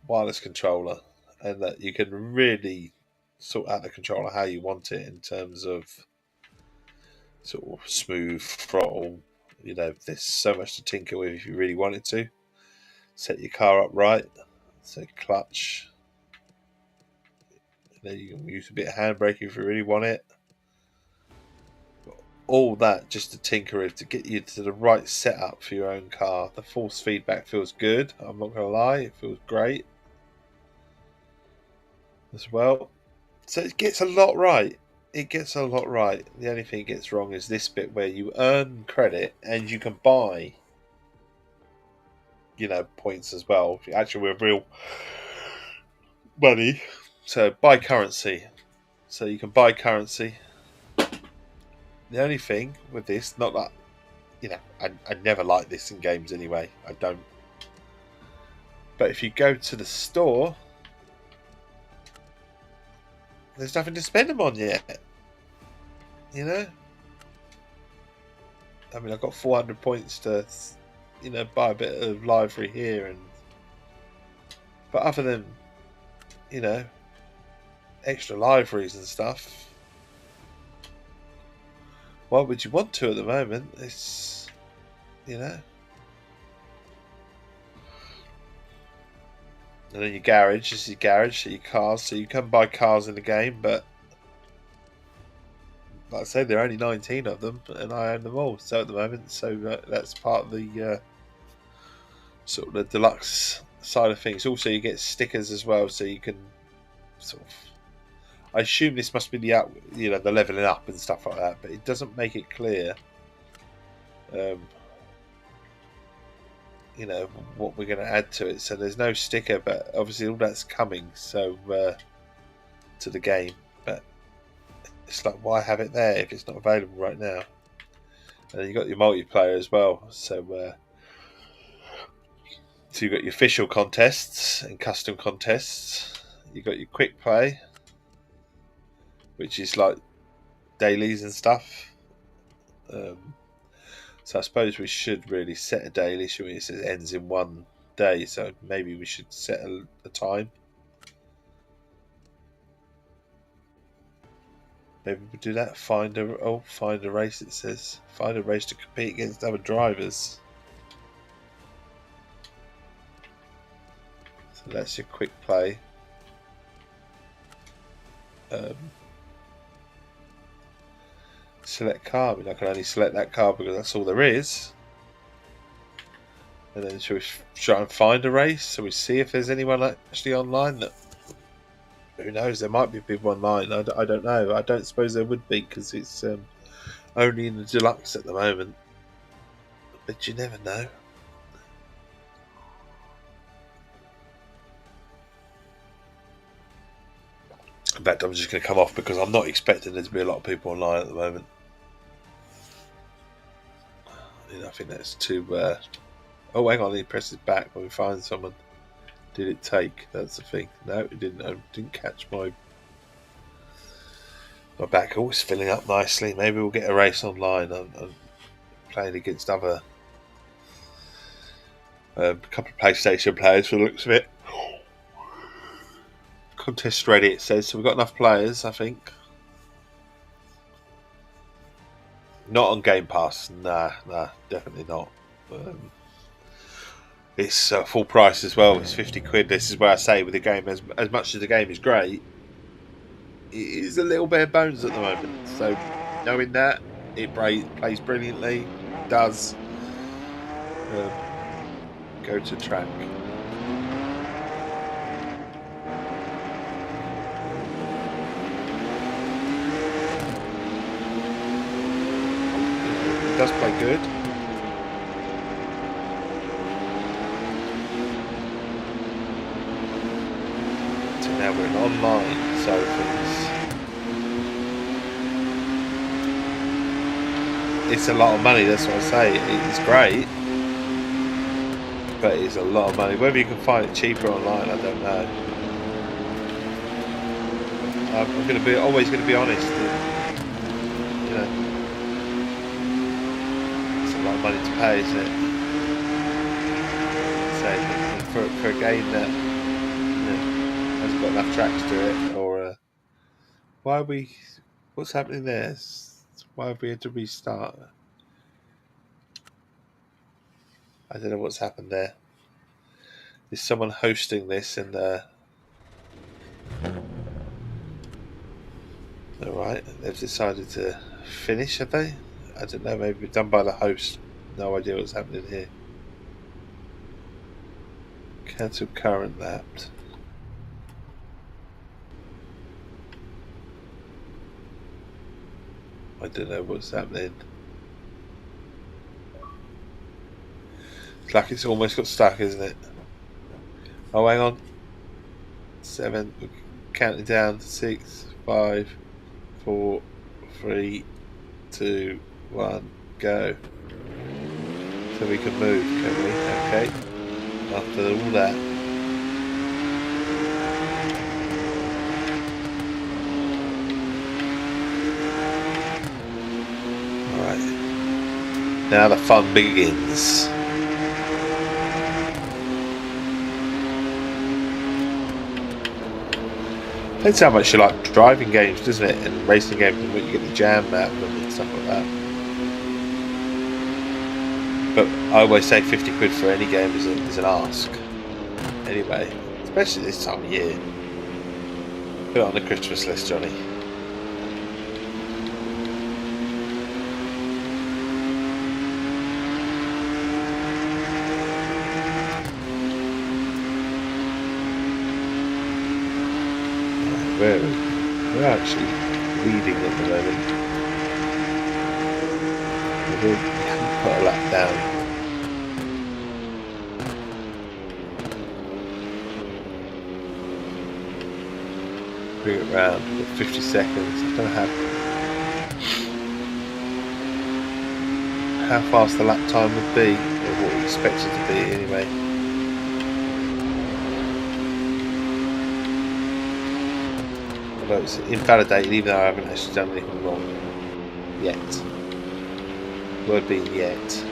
S2: wireless controller, and that you can really sort out the controller how you want it in terms of sort of smooth throttle. There's so much to tinker with if you really wanted to. Set your car up right. So clutch. Then you can use a bit of handbrake if you really want it. All that just to tinker with to get you to the right setup for your own car. The force feedback feels good. I'm not going to lie. It feels great as well. So it gets a lot right. The only thing it gets wrong is this bit where you earn credit and you can buy, points as well. Actually, with real money. So buy currency. So you can buy currency. The only thing with this, not that, I never like this in games anyway. I don't. But if you go to the store, there's nothing to spend them on yet. I mean, I've got 400 points to, buy a bit of livery here, but other than, extra liveries and stuff, why would you want to at the moment? It's, And then your garage, this is your garage, so your cars, so you can buy cars in the game, but like I said, there are only 19 of them, and I own them all. So at the moment, that's part of the sort of the deluxe side of things. Also, you get stickers as well, so you can sort of. I assume this must be the the leveling up and stuff like that, but it doesn't make it clear. What we're going to add to it. So there's no sticker, but obviously all that's coming. So to the game, but it's like, why have it there if it's not available right now? And then you got your multiplayer as well. So you've got your official contests and custom contests. You've got your quick play, which is like dailies and stuff. So I suppose we should really set a daily, should we? It says ends in one day, so maybe we should set a time. Maybe we do that. Find a race. It says find a race to compete against other drivers. So that's your quick play. Select car. I mean, I can only select that car because that's all there is. And then should we try and find a race so we see if there's anyone actually online that. Who knows? There might be people online. I don't know. I don't suppose there would be because it's only in the deluxe at the moment. But you never know. In fact, I'm just going to come off because I'm not expecting there to be a lot of people online at the moment. I think that's too. Oh, hang on! He presses back when we find someone. Did it take? That's the thing. No, it didn't. I didn't catch my back. Oh, it's filling up nicely. Maybe we'll get a race online. I'm playing against other couple of PlayStation players for the looks of it. Contest ready, it says. So we've got enough players, I think. Not on Game Pass. Nah, definitely not. It's full price as well. It's 50 quid. This is where I say with the game, as much as the game is great, it is a little bare bones at the moment. So knowing that, it plays brilliantly. Does go to track. It does play good. So now we're in online, so it's a lot of money. That's what I say. It's great, but it's a lot of money. Whether you can find it cheaper online, I don't know. I'm always going to be honest. It's a lot of money to pay, isn't it? So for a game that hasn't got enough tracks to it, or what's happening there? Why have we had to restart? I don't know what's happened there. Is someone hosting this and alright, they've decided to finish, have they? I don't know, maybe done by the host. No idea what's happening here. Cancel current lapped. I don't know what's happening. It's like it's almost got stuck, isn't it? Oh, hang on. 7. We're counting down. 6, 5, 4, 3, 2, 1, go. So we can move, can we? Okay. After all that. Alright. Now the fun begins. Depends how much you like driving games, doesn't it? And racing games, and when you get the jam map and stuff like that. But I always say 50 quid for any game is an ask. Anyway, especially this time of year. Put it on the Christmas list, Johnny. we're actually leading at the moment. We haven't put a lap down. Bring it round. We've got 50 seconds. I don't know how fast the lap time would be, or what we expect it to be anyway. Although it's invalidated, even though I haven't actually done anything wrong yet. Word being yet.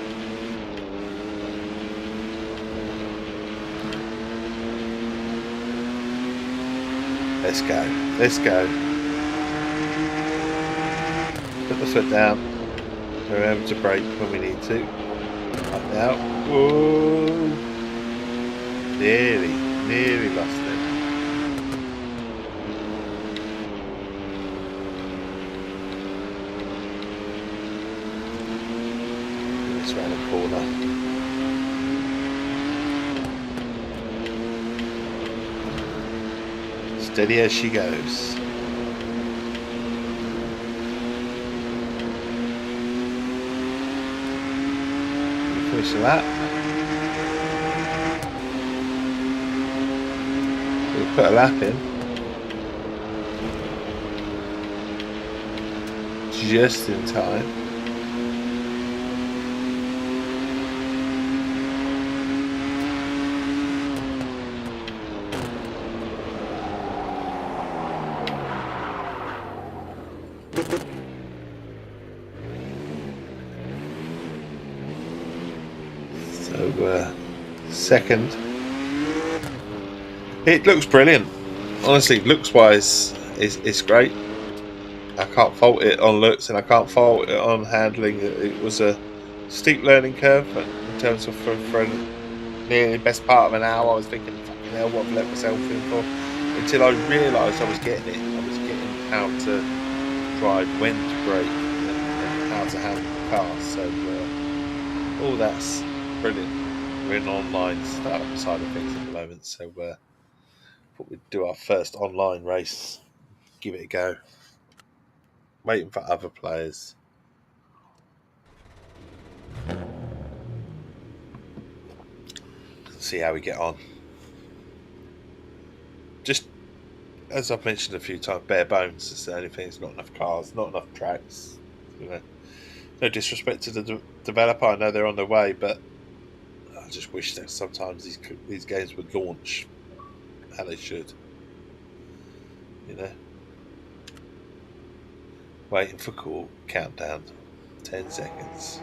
S2: Let's go. Let's go. Put the foot down. Remember to brake when we need to. Up now. Whoa! Nearly lost it. It's round the corner. Steady as she goes. Finish the lap. We'll put a lap in. Just in time. So, second. It looks brilliant. Honestly, looks-wise, it's great. I can't fault it on looks, and I can't fault it on handling. It was a steep learning curve, but in terms of for nearly the best part of an hour, I was thinking, fucking hell, what I've let myself in for? Until I realised I was getting it. I was getting how to drive, when to brake, and how to handle the car. So, all that's brilliant. We're in online startup side of things at the moment, so thought we'd do our first online race, give it a go. Waiting for other players. See how we get on. Just as I've mentioned a few times, bare bones. It's the only thing. There's not enough cars, not enough tracks. You know, no disrespect to the developer. I know they're on their way, but I just wish that sometimes these games would launch how they should. You know. Waiting for call. Countdown. 10 seconds.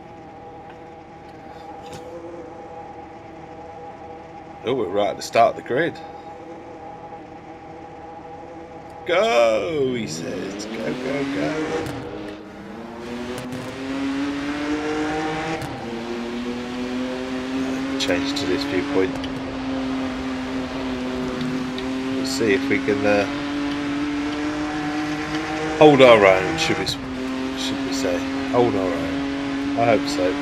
S2: Oh, we're right at the start of the grid. Go, he says. Go, go, go. Change to this viewpoint. We'll see if we can hold our own, should we say. Hold our own. I hope so.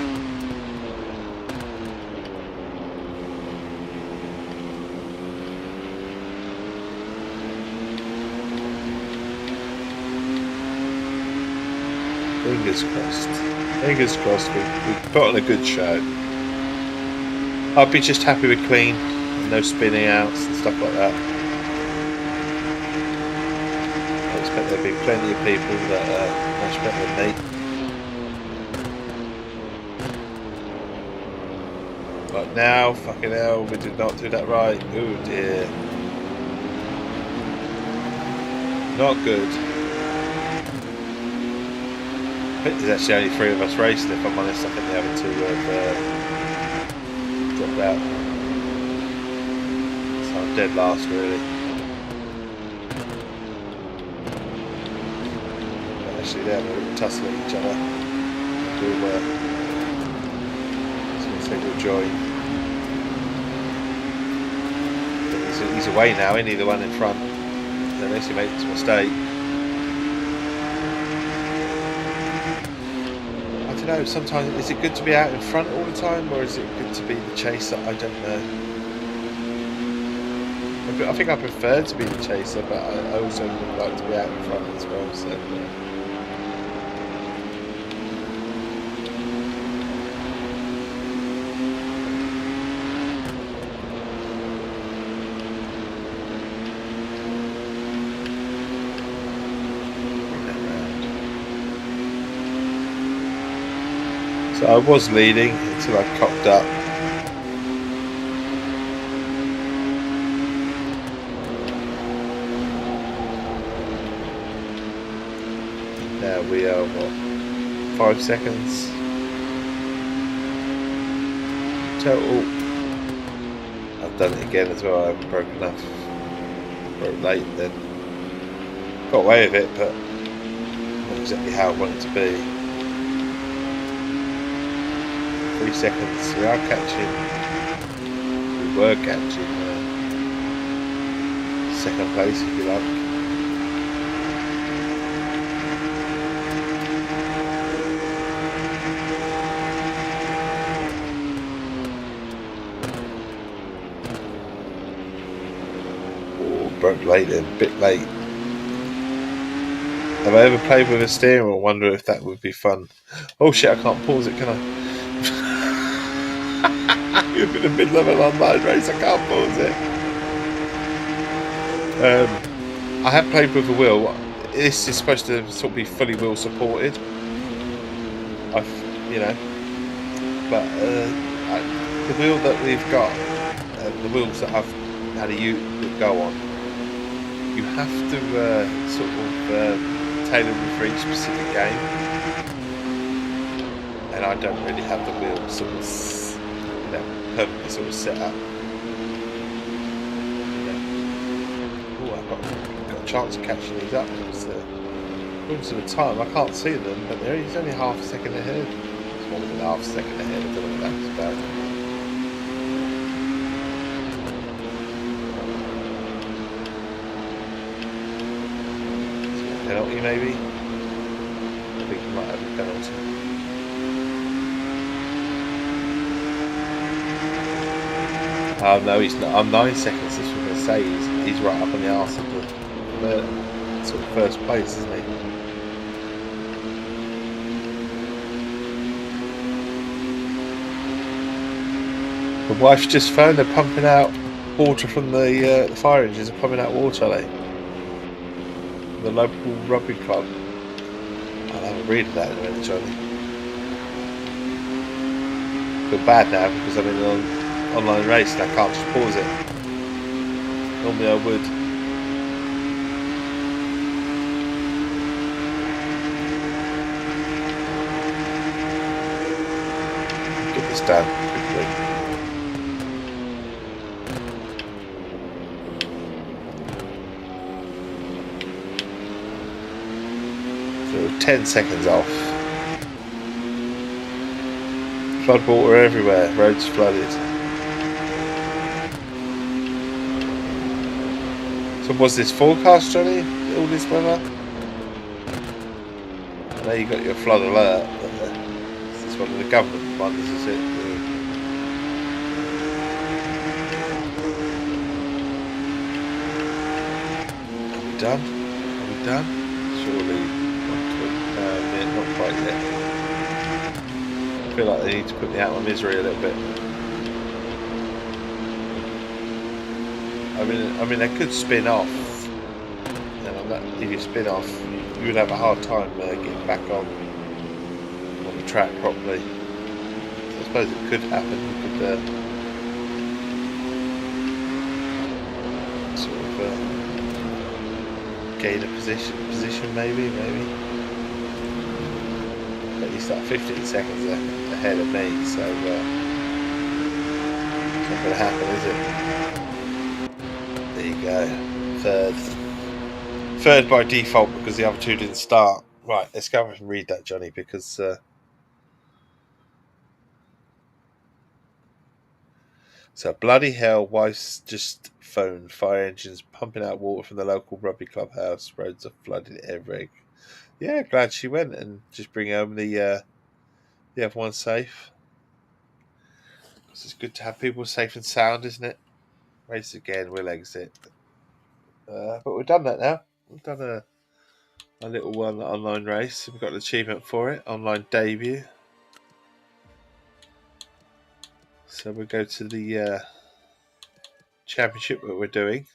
S2: Fingers crossed. Fingers crossed we put on a good show. I'd be just happy with clean, no spinning outs and stuff like that. I expect there'll be plenty of people that are much better than me. But now, fucking hell, we did not do that right. Oh dear. Not good. I think there's actually only 3 of us racing, if I'm honest. I think the other 2 have dropped out. So I'm dead last, really. But actually, they're having a little tussle at each other. So I think we'll join. He's away now, isn't he? The one in front. Unless he makes a mistake. No, sometimes is it good to be out in front all the time, or is it good to be the chaser? I don't know. I think I prefer to be the chaser, but I also would like to be out in front as well. So. So I was leading until I cocked up. Now we are, what, 5 seconds total. I've done it again as well. I haven't broken enough. Broke late then. Got away with it, but not exactly how I want it to be. 3 seconds. We are catching. We were catching second place, if you like. Broke late then, a bit late. Have I ever played with a steering wheel? Wonder if that would be fun. Oh shit, I can't pause it, can I? You're in the middle of an online race, I can't pause it. I have played with a wheel. This is supposed to sort of be fully wheel supported. But the wheel that we've got, the wheels that I've had a go on, you have to sort of tailor them for each specific game, and I don't really have the wheel sort of perfectly sort of set up. Oh, I've got a chance of catching these up. According to the time, I can't see them, but he's only half a second ahead. It's more than half a second ahead. I don't know what that's about. Penalty maybe? I think he might have a penalty. Oh no, he's not. I'm 9 seconds. That's what I'm going to say. He's right up on the arse of the sort of first place, isn't he? The wife's just phoned. They're pumping out water from the fire engines. Are pumping out water, are they? The local rugby club. I'll have a read of that in a minute, Johnny. I feel bad now because I'm in an online race and I can't just pause it. Normally I would. Get this done quickly. So 10 seconds off. Flood water everywhere, roads flooded. So was this forecast, Johnny? All this weather? I know you got your flood alert, but this is one of the government ones, is it? Are we done? Are we done? Surely not quite yet. I feel like they need to put me out of my misery a little bit. I mean, they could spin off. If you spin off, you would have a hard time getting back on the track properly. So I suppose it could happen. You could sort of gain a position maybe. But you start 15 seconds ahead of me, so it's not going to happen, is it? There you go. Third by default because the other two didn't start. Right, let's go and read that, Johnny, because so bloody hell, wife's just phoned. Fire engines pumping out water from the local rugby clubhouse. Roads are flooded everywhere. Yeah, glad she went and just bring home the other one safe. It's good to have people safe and sound, isn't it? Race again, we'll exit. But we've done that now. We've done a little one online race. We've got an achievement for it, online debut. So we'll go to the championship that we're doing.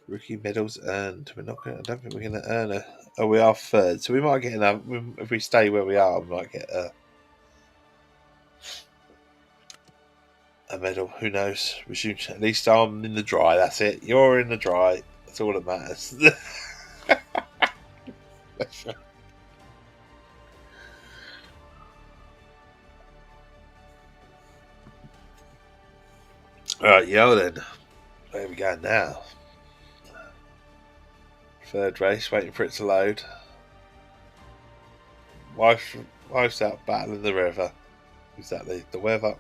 S2: Rookie medals earned. We're not going. I don't think we're going to earn a. Oh, we are third, so we might get enough. If we stay where we are, we might get a medal. Who knows? At least I'm in the dry. That's it. You're in the dry. That's all that matters. Alright, yo then. Where are we going now? Third race, waiting for it to load. Wife's out battling the river. Exactly, the weather.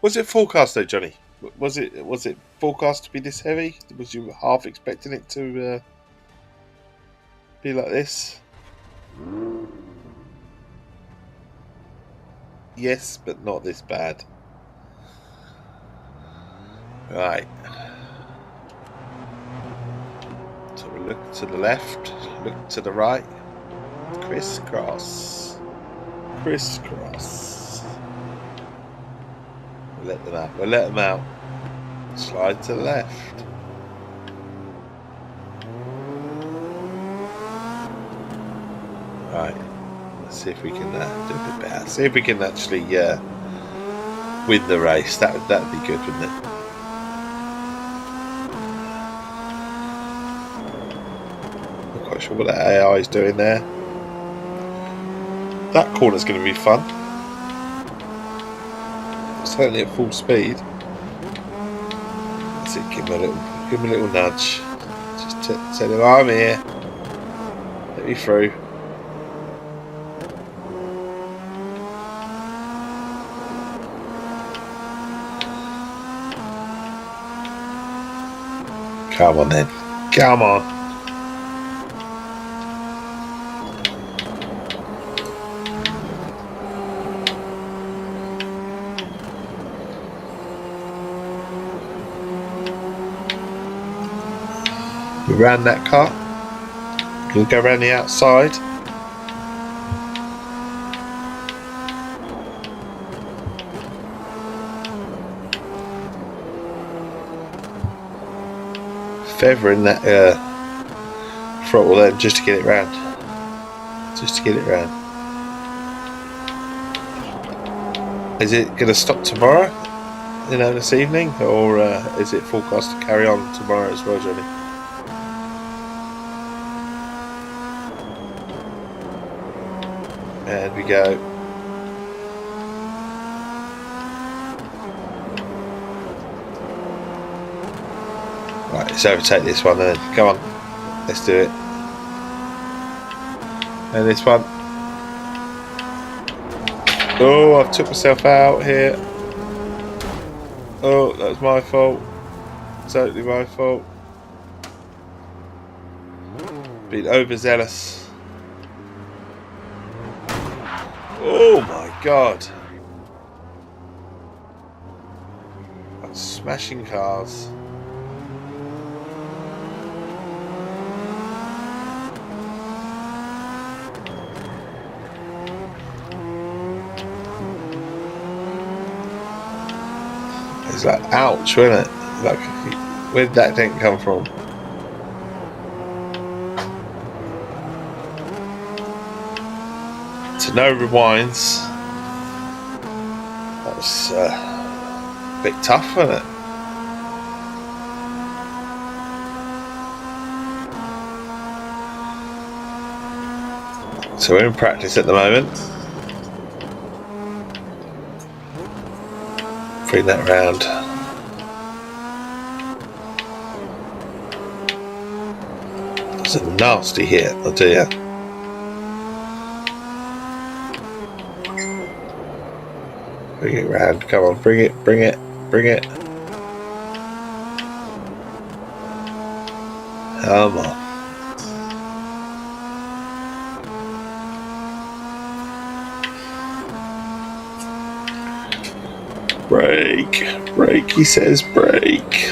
S2: Was it forecast though, Johnny? Was it forecast to be this heavy? Was you half expecting it to be like this? Yes, but not this bad. Right. So we look to the left, look to the right. Crisscross. Crisscross. We'll let them out. We'll let them out. Slide to the left. Right. Let's see if we can do a bit better. See if we can actually win the race. That'd be good, wouldn't it? Not quite sure what that AI is doing there. That corner's going to be fun. Certainly at full speed. Let's see, give him a little nudge. Just tell him I'm here. Let me through. Come on then. Come on. We ran that car. We'll go around the outside. Feathering that throttle then just to get it round. Just to get it round. Is it going to stop tomorrow? This evening? Or is it forecast to carry on tomorrow as well, Johnny? And we go. Right, let's overtake this one then. Come on. Let's do it. And this one. Oh, I've took myself out here. Oh, that was my fault. Totally my fault. Been overzealous. Oh my god. I'm smashing cars. It's like, ouch, wasn't it? Like, where did that dent come from? So no rewinds. That was a bit tough, wasn't it? So we're in practice at the moment. Bring that round. It's a nasty hit, I'll tell you. Bring it round. Come on, bring it, bring it, bring it. Come on. Brake, brake, he says brake.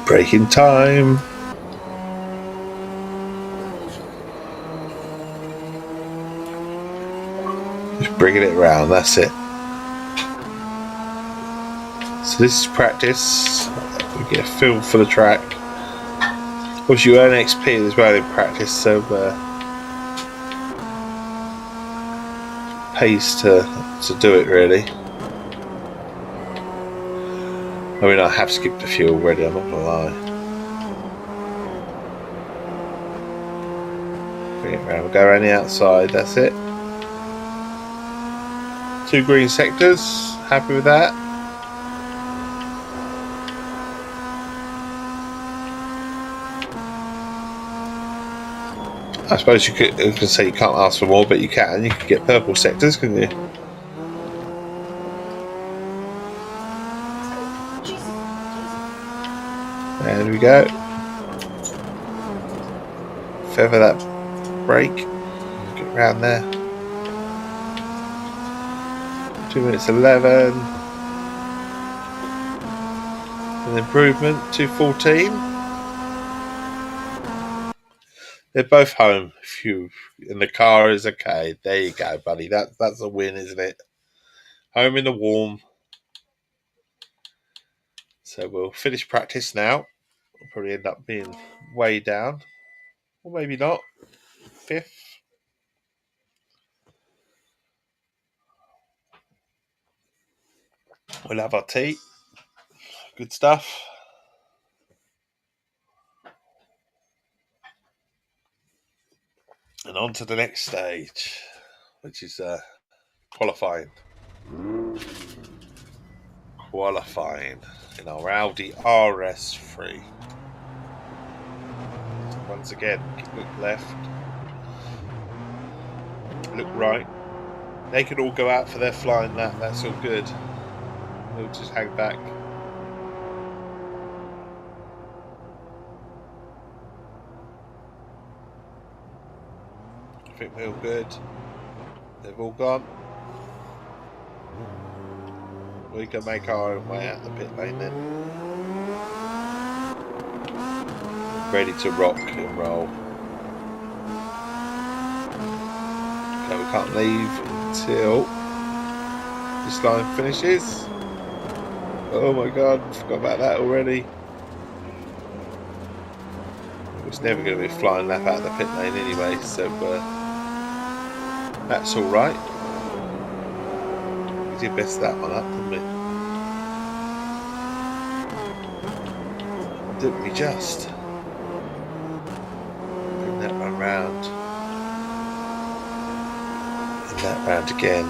S2: Braking time. Just bringing it around, that's it. So this is practice. We get a feel for the track. Of course, you earn XP as well in practice, so pays to do it really. I mean, I have skipped a few already, I'm not gonna lie. Bring it around, we'll go around the outside, that's it. 2 green sectors, happy with that. I suppose you could say you can't ask for more, but you can. You could get purple sectors, couldn't you? There we go. Feather that brake. Get around there. 2 minutes 11. An improvement, 2:14. They're both home. Phew. And the car is okay. There you go, buddy. That's a win, isn't it? Home in the warm. So we'll finish practice now. We'll probably end up being way down. Or maybe not. 5th. We'll have our tea. Good stuff. And on to the next stage, which is qualifying. Qualifying in our Audi RS3. So once again, look left, look right. They could all go out for their flying lap, that's all good. We'll just hang back. I think we're all good. They've all gone. We can make our own way out the pit lane then. Ready to rock and roll. Okay, we can't leave until this line finishes. Oh my god, forgot about that already. It's never going to be a flying lap out of the pit lane anyway, so that's alright. We did best that one up, didn't we? Didn't we just? Bring that one round. And that round again.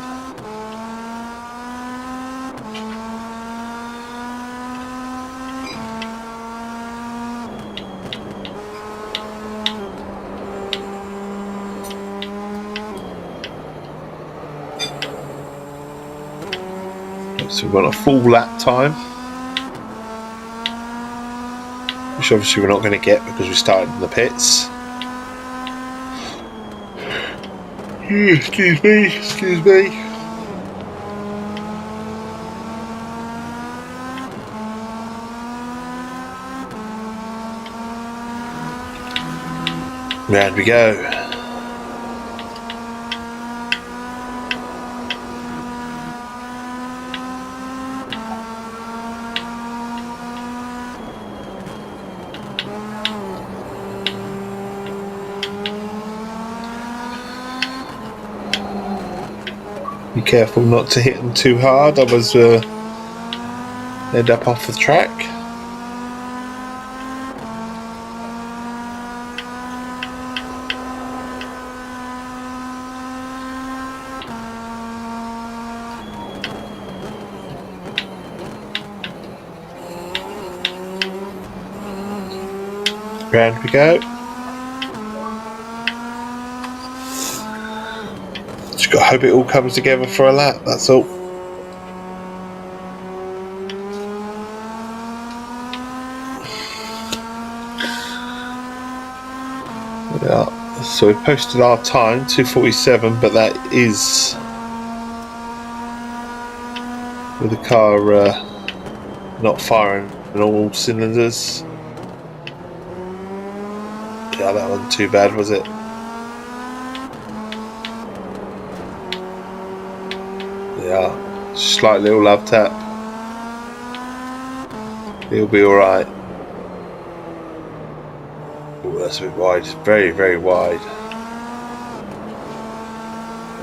S2: So we've got a full lap time, which obviously we're not going to get because we started in the pits. Excuse me. Round we go. Be careful not to hit them too hard, otherwise end up off the track. Round we go. Just got to hope it all comes together for a lap, that's all. Yeah. So we posted our time 2:47, but that is with the car not firing on all cylinders. Yeah, that wasn't too bad, was it? Yeah, slight little love tap. He'll be all right. Oh, that's a bit wide. Very, very wide.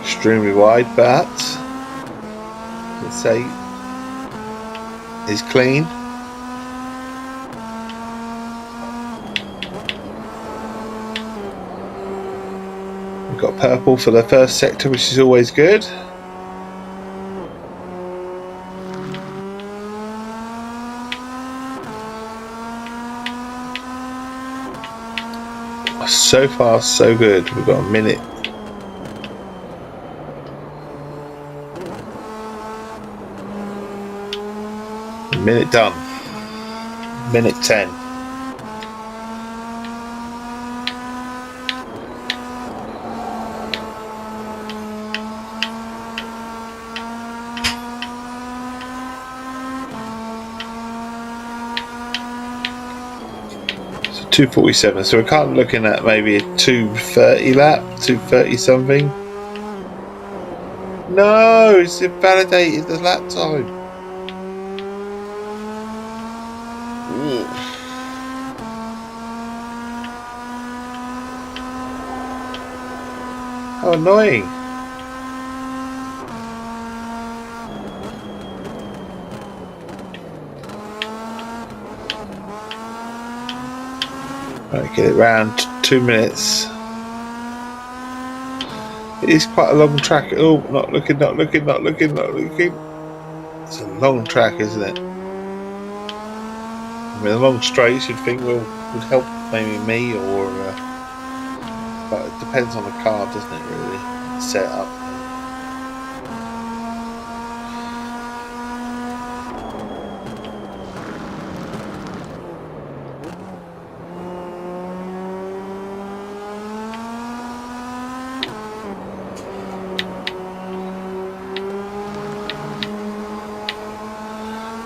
S2: Extremely wide, but let's say he's clean. We've got purple for the first sector, which is always good. So far, so good. We've got a minute. Minute done. Minute 10. So 2:47. So we're kind of looking at maybe a 2:30 lap, 2:30 something. No, it's invalidated the lap time. Ooh. How annoying. Right, get it round 2 minutes. It is quite a long track. Oh, not looking. It's a long track, isn't it? I mean, a long straight you'd think would help maybe me or... but it depends on the car, doesn't it, really? Set up.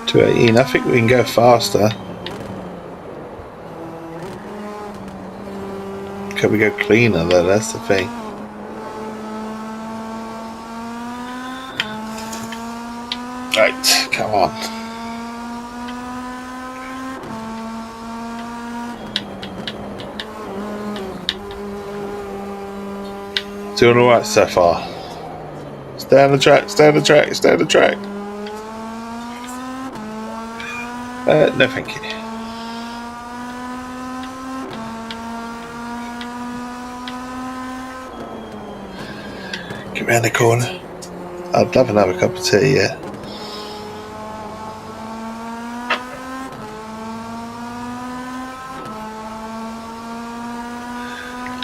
S2: 2:18. I think we can go faster. Can we go cleaner though? That's the thing. Right, come on. Doing alright so far. Stay on the track. No, thank you. Get round the corner. I'd love another cup of tea, yeah.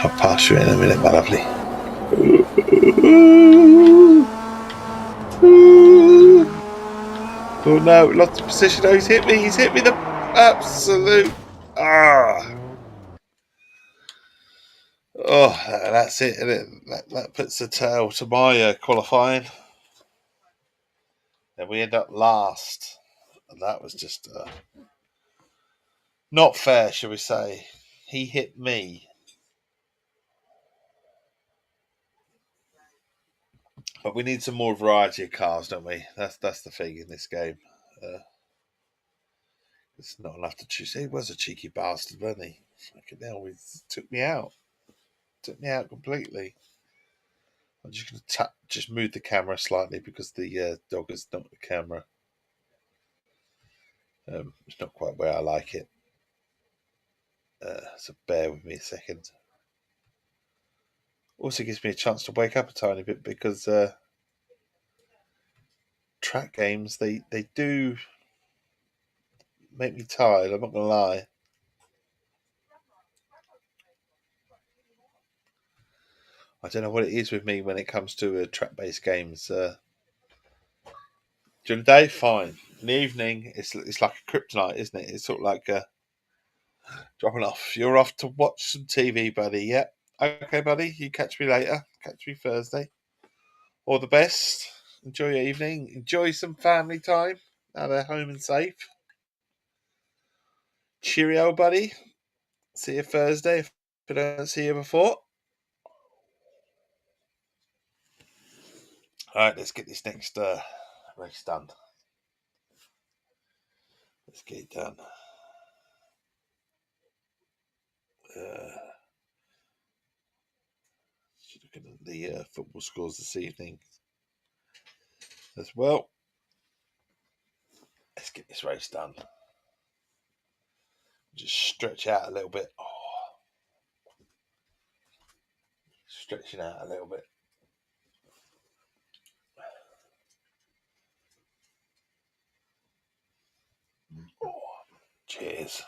S2: I'll pass you in a minute, my lovely. Oh no, lost the position. Oh, he's hit me the absolute. Oh, that's it, isn't it? That puts the tail to my qualifying. And we end up last. And that was just not fair, shall we say. He hit me. But we need some more variety of cars, don't we? That's the thing in this game. It's not enough to choose. He was a cheeky bastard, wasn't he? Fucking hell, he took me out. Took me out completely. I'm just going to just move the camera slightly because the dog has knocked the camera. It's not quite where I like it. So bear with me a second. Also gives me a chance to wake up a tiny bit because track games, they do make me tired, I'm not going to lie. I don't know what it is with me when it comes to track-based games. During the day, fine. In the evening, it's like a kryptonite, isn't it? It's sort of like dropping off. You're off to watch some TV, buddy. Yep. Okay, buddy. You catch me later. Catch me Thursday. All the best. Enjoy your evening. Enjoy some family time. Now they're home and safe. Cheerio, buddy. See you Thursday if I don't see you before. Alright, let's get this next race done. Let's get it done. Looking at the football scores this evening as well. Let's get this race done. Just stretch out a little bit. Stretching out a little bit. Cheers.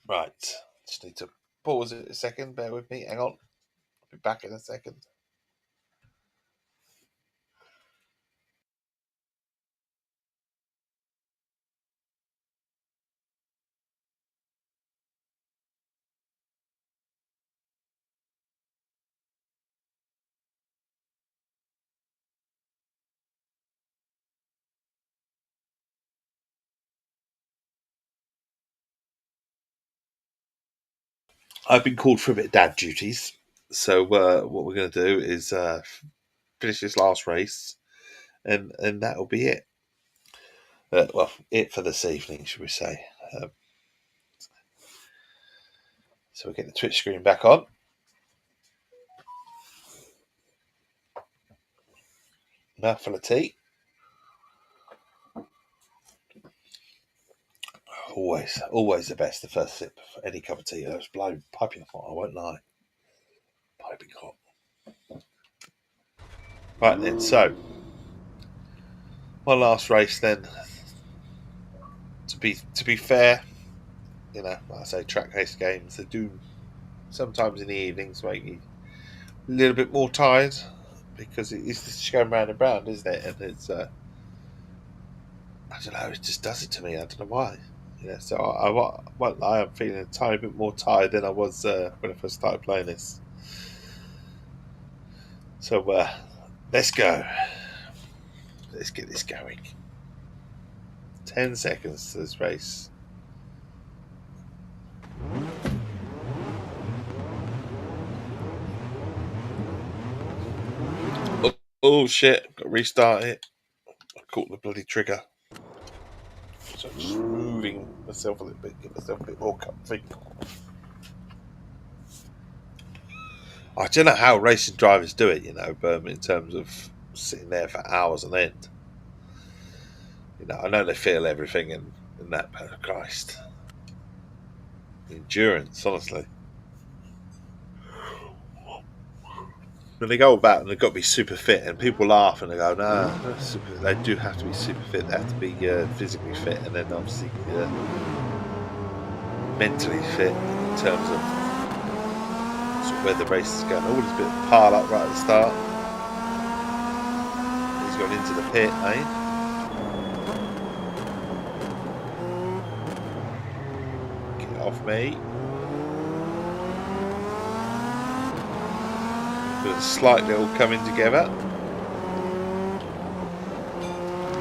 S2: Right. Just need to pause it a second. Bear with me. Hang on. I'll be back in a second. I've been called for a bit of dad duties. So what we're going to do is finish this last race, and that'll be it. Well, it for this evening, should we say. So we'll get the Twitch screen back on. Mouthful of tea. Always the best, the first sip of any cup of tea. It was blowing piping hot, I won't lie. Piping hot. Right then, so my last race then. To be fair, you know, like I say, track race games, they do sometimes in the evenings make you a little bit more tired because it is just going round and round, isn't it? And it's I don't know, it just does it to me. I don't know why. Yeah, so I won't lie, I'm feeling a tiny bit more tired than I was when I first started playing this. So let's go. Let's get this going. 10 seconds to this race. Oh shit, got to restart it. I caught the bloody trigger. So I'm just moving myself a little bit, get myself a bit more comfy. I don't know how racing drivers do it, you know, but in terms of sitting there for hours on end. You know, I know they feel everything and that, but Christ. The endurance, honestly. When they go about and they've got to be super fit, and people laugh and they go, "No, they do have to be super fit. They have to be physically fit, and then obviously mentally fit in terms of sort of where the race is going." Oh, there's a bit of pile up right at the start. He's gone into the pit, eh? Get off me. With a slight little coming together.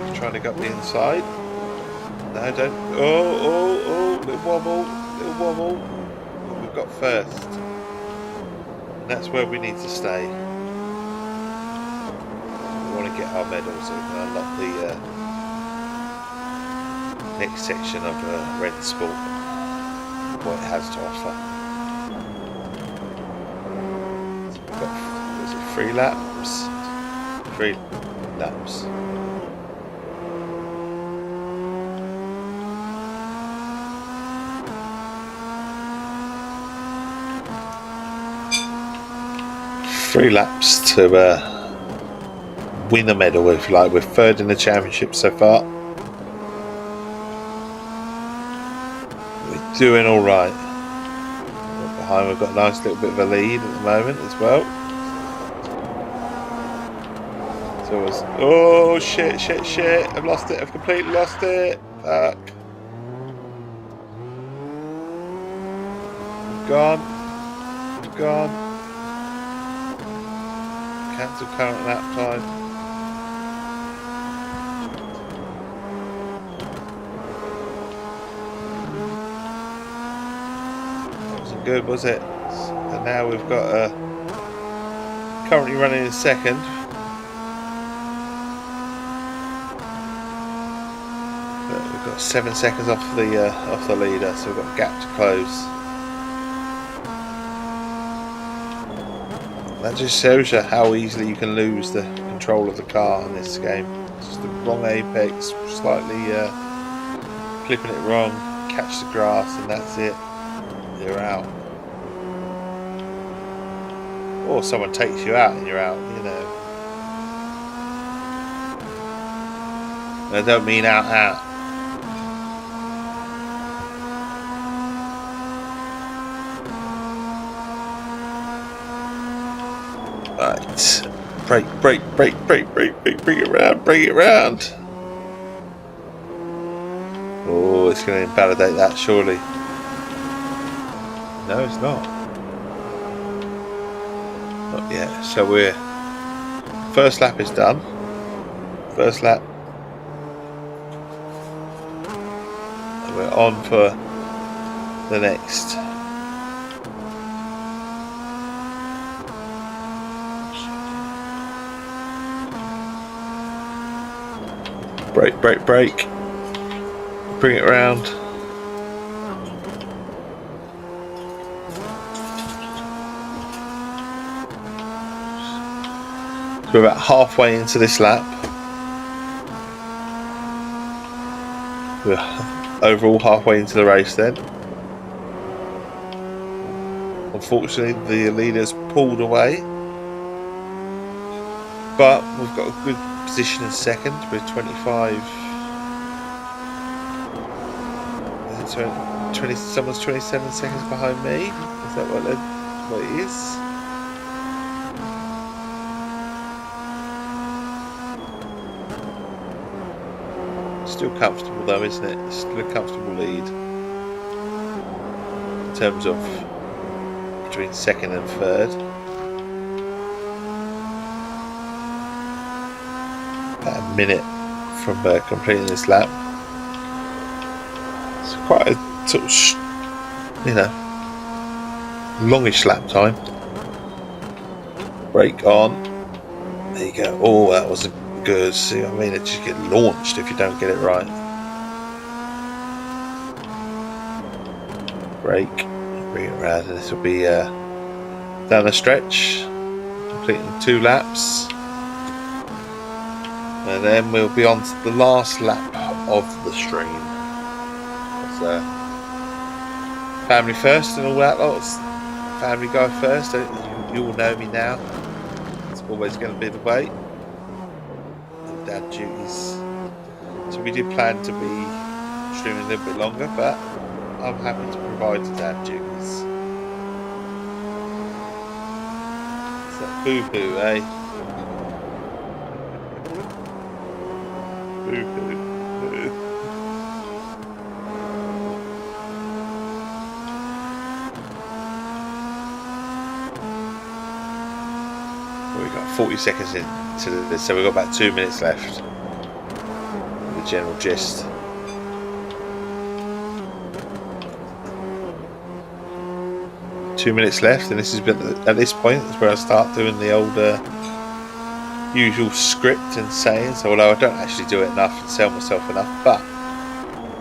S2: He's trying to go up the inside. No, don't. Oh, little wobble. What we've got first. And that's where we need to stay. We want to get our medals so we can unlock the next section of Rennsport. What it has to offer. 3 laps. 3 laps. Three laps to win a medal, if you like. We're third in the championship so far. We're doing all right. Behind, we've got a nice little bit of a lead at the moment as well. Oh shit! I've lost it. I've completely lost it. Fuck. Gone. Cancel current lap time. That wasn't good, was it? And now we've got currently running in second. But we've got 7 seconds off the leader, so we've got a gap to close. That just shows you how easily you can lose the control of the car in this game. It's just the wrong apex, slightly clipping it wrong, catch the grass, and that's it. You're out. Or someone takes you out and you're out, you know. And I don't mean out. Right. Brake, bring it round. Oh, it's going to invalidate that, surely. No, it's not. Not yet. So we're... First lap is done. First lap. And we're on for the next. Brake. Bring it round. So we're about halfway into this lap. We're overall halfway into the race then. Unfortunately, the leader's pulled away. But we've got a good position in second with someone's 27 seconds behind me. Is that what it is? Still comfortable though, isn't it? It's still a comfortable lead in terms of between second and third. About a minute from completing this lap. It's quite a sort of, longish lap time. Brake on. There you go. Oh, that wasn't good. See what I mean? It just gets launched if you don't get it right. Brake. Bring it around, and this will be down the stretch, completing 2 laps. And then we'll be on to the last lap of the stream. It's family first and all that lot. Family guy first. You all know me now. It's always going to be the way. And dad duties. So we did plan to be streaming a little bit longer, but I'm happy to provide the dad duties. It's that boo-hoo, eh? We've got 40 seconds into this, so we've got about 2 minutes left. The general gist. Two minutes left, and this has been at this point is where I start doing the old usual script and sayings, although I don't actually do it enough and sell myself enough. But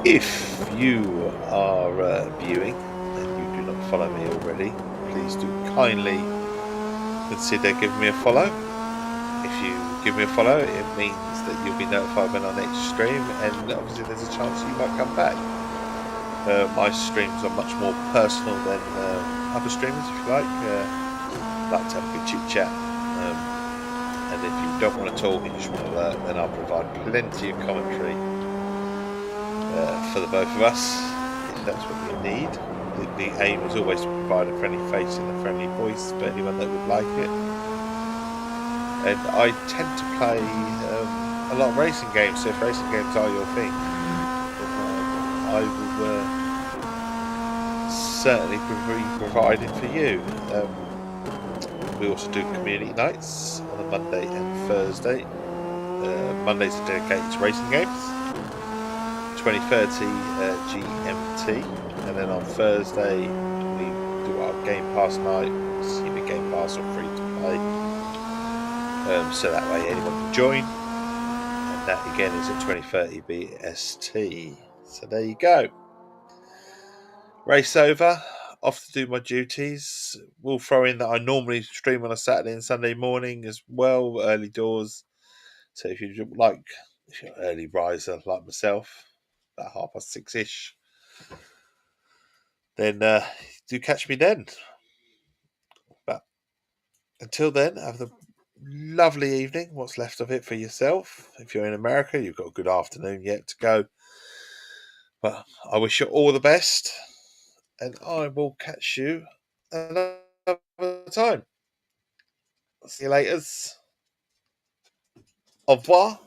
S2: if you are viewing and you do not follow me already, please do kindly consider giving me a follow. If you give me a follow, it means that you'll be notified when I next stream, and obviously there's a chance you might come back. My streams are much more personal than other streamers, if you like. I like to have a good chit chat. And if you don't want to talk, you just want to learn, then I'll provide plenty of commentary for the both of us, if that's what you need. The aim is always to provide a friendly face and a friendly voice for anyone that would like it. And I tend to play a lot of racing games, so if racing games are your thing, I will certainly be providing for you. We also do community nights on a Monday and Thursday. Mondays are dedicated to racing games, 2030 GMT, and then on Thursday we do our Game Pass night. It's either Game Pass or free to play, so that way anyone can join. And that again is at 2030 BST. So there you go. Race over. Off to do my duties. We'll throw in that I normally stream on a Saturday and Sunday morning as well, early doors. So if you're an early riser like myself, about 6:30ish, then do catch me then. But until then, have a lovely evening. What's left of it for yourself. If you're in America, you've got a good afternoon yet to go. But I wish you all the best, and I will catch you another time. See you later. Au revoir.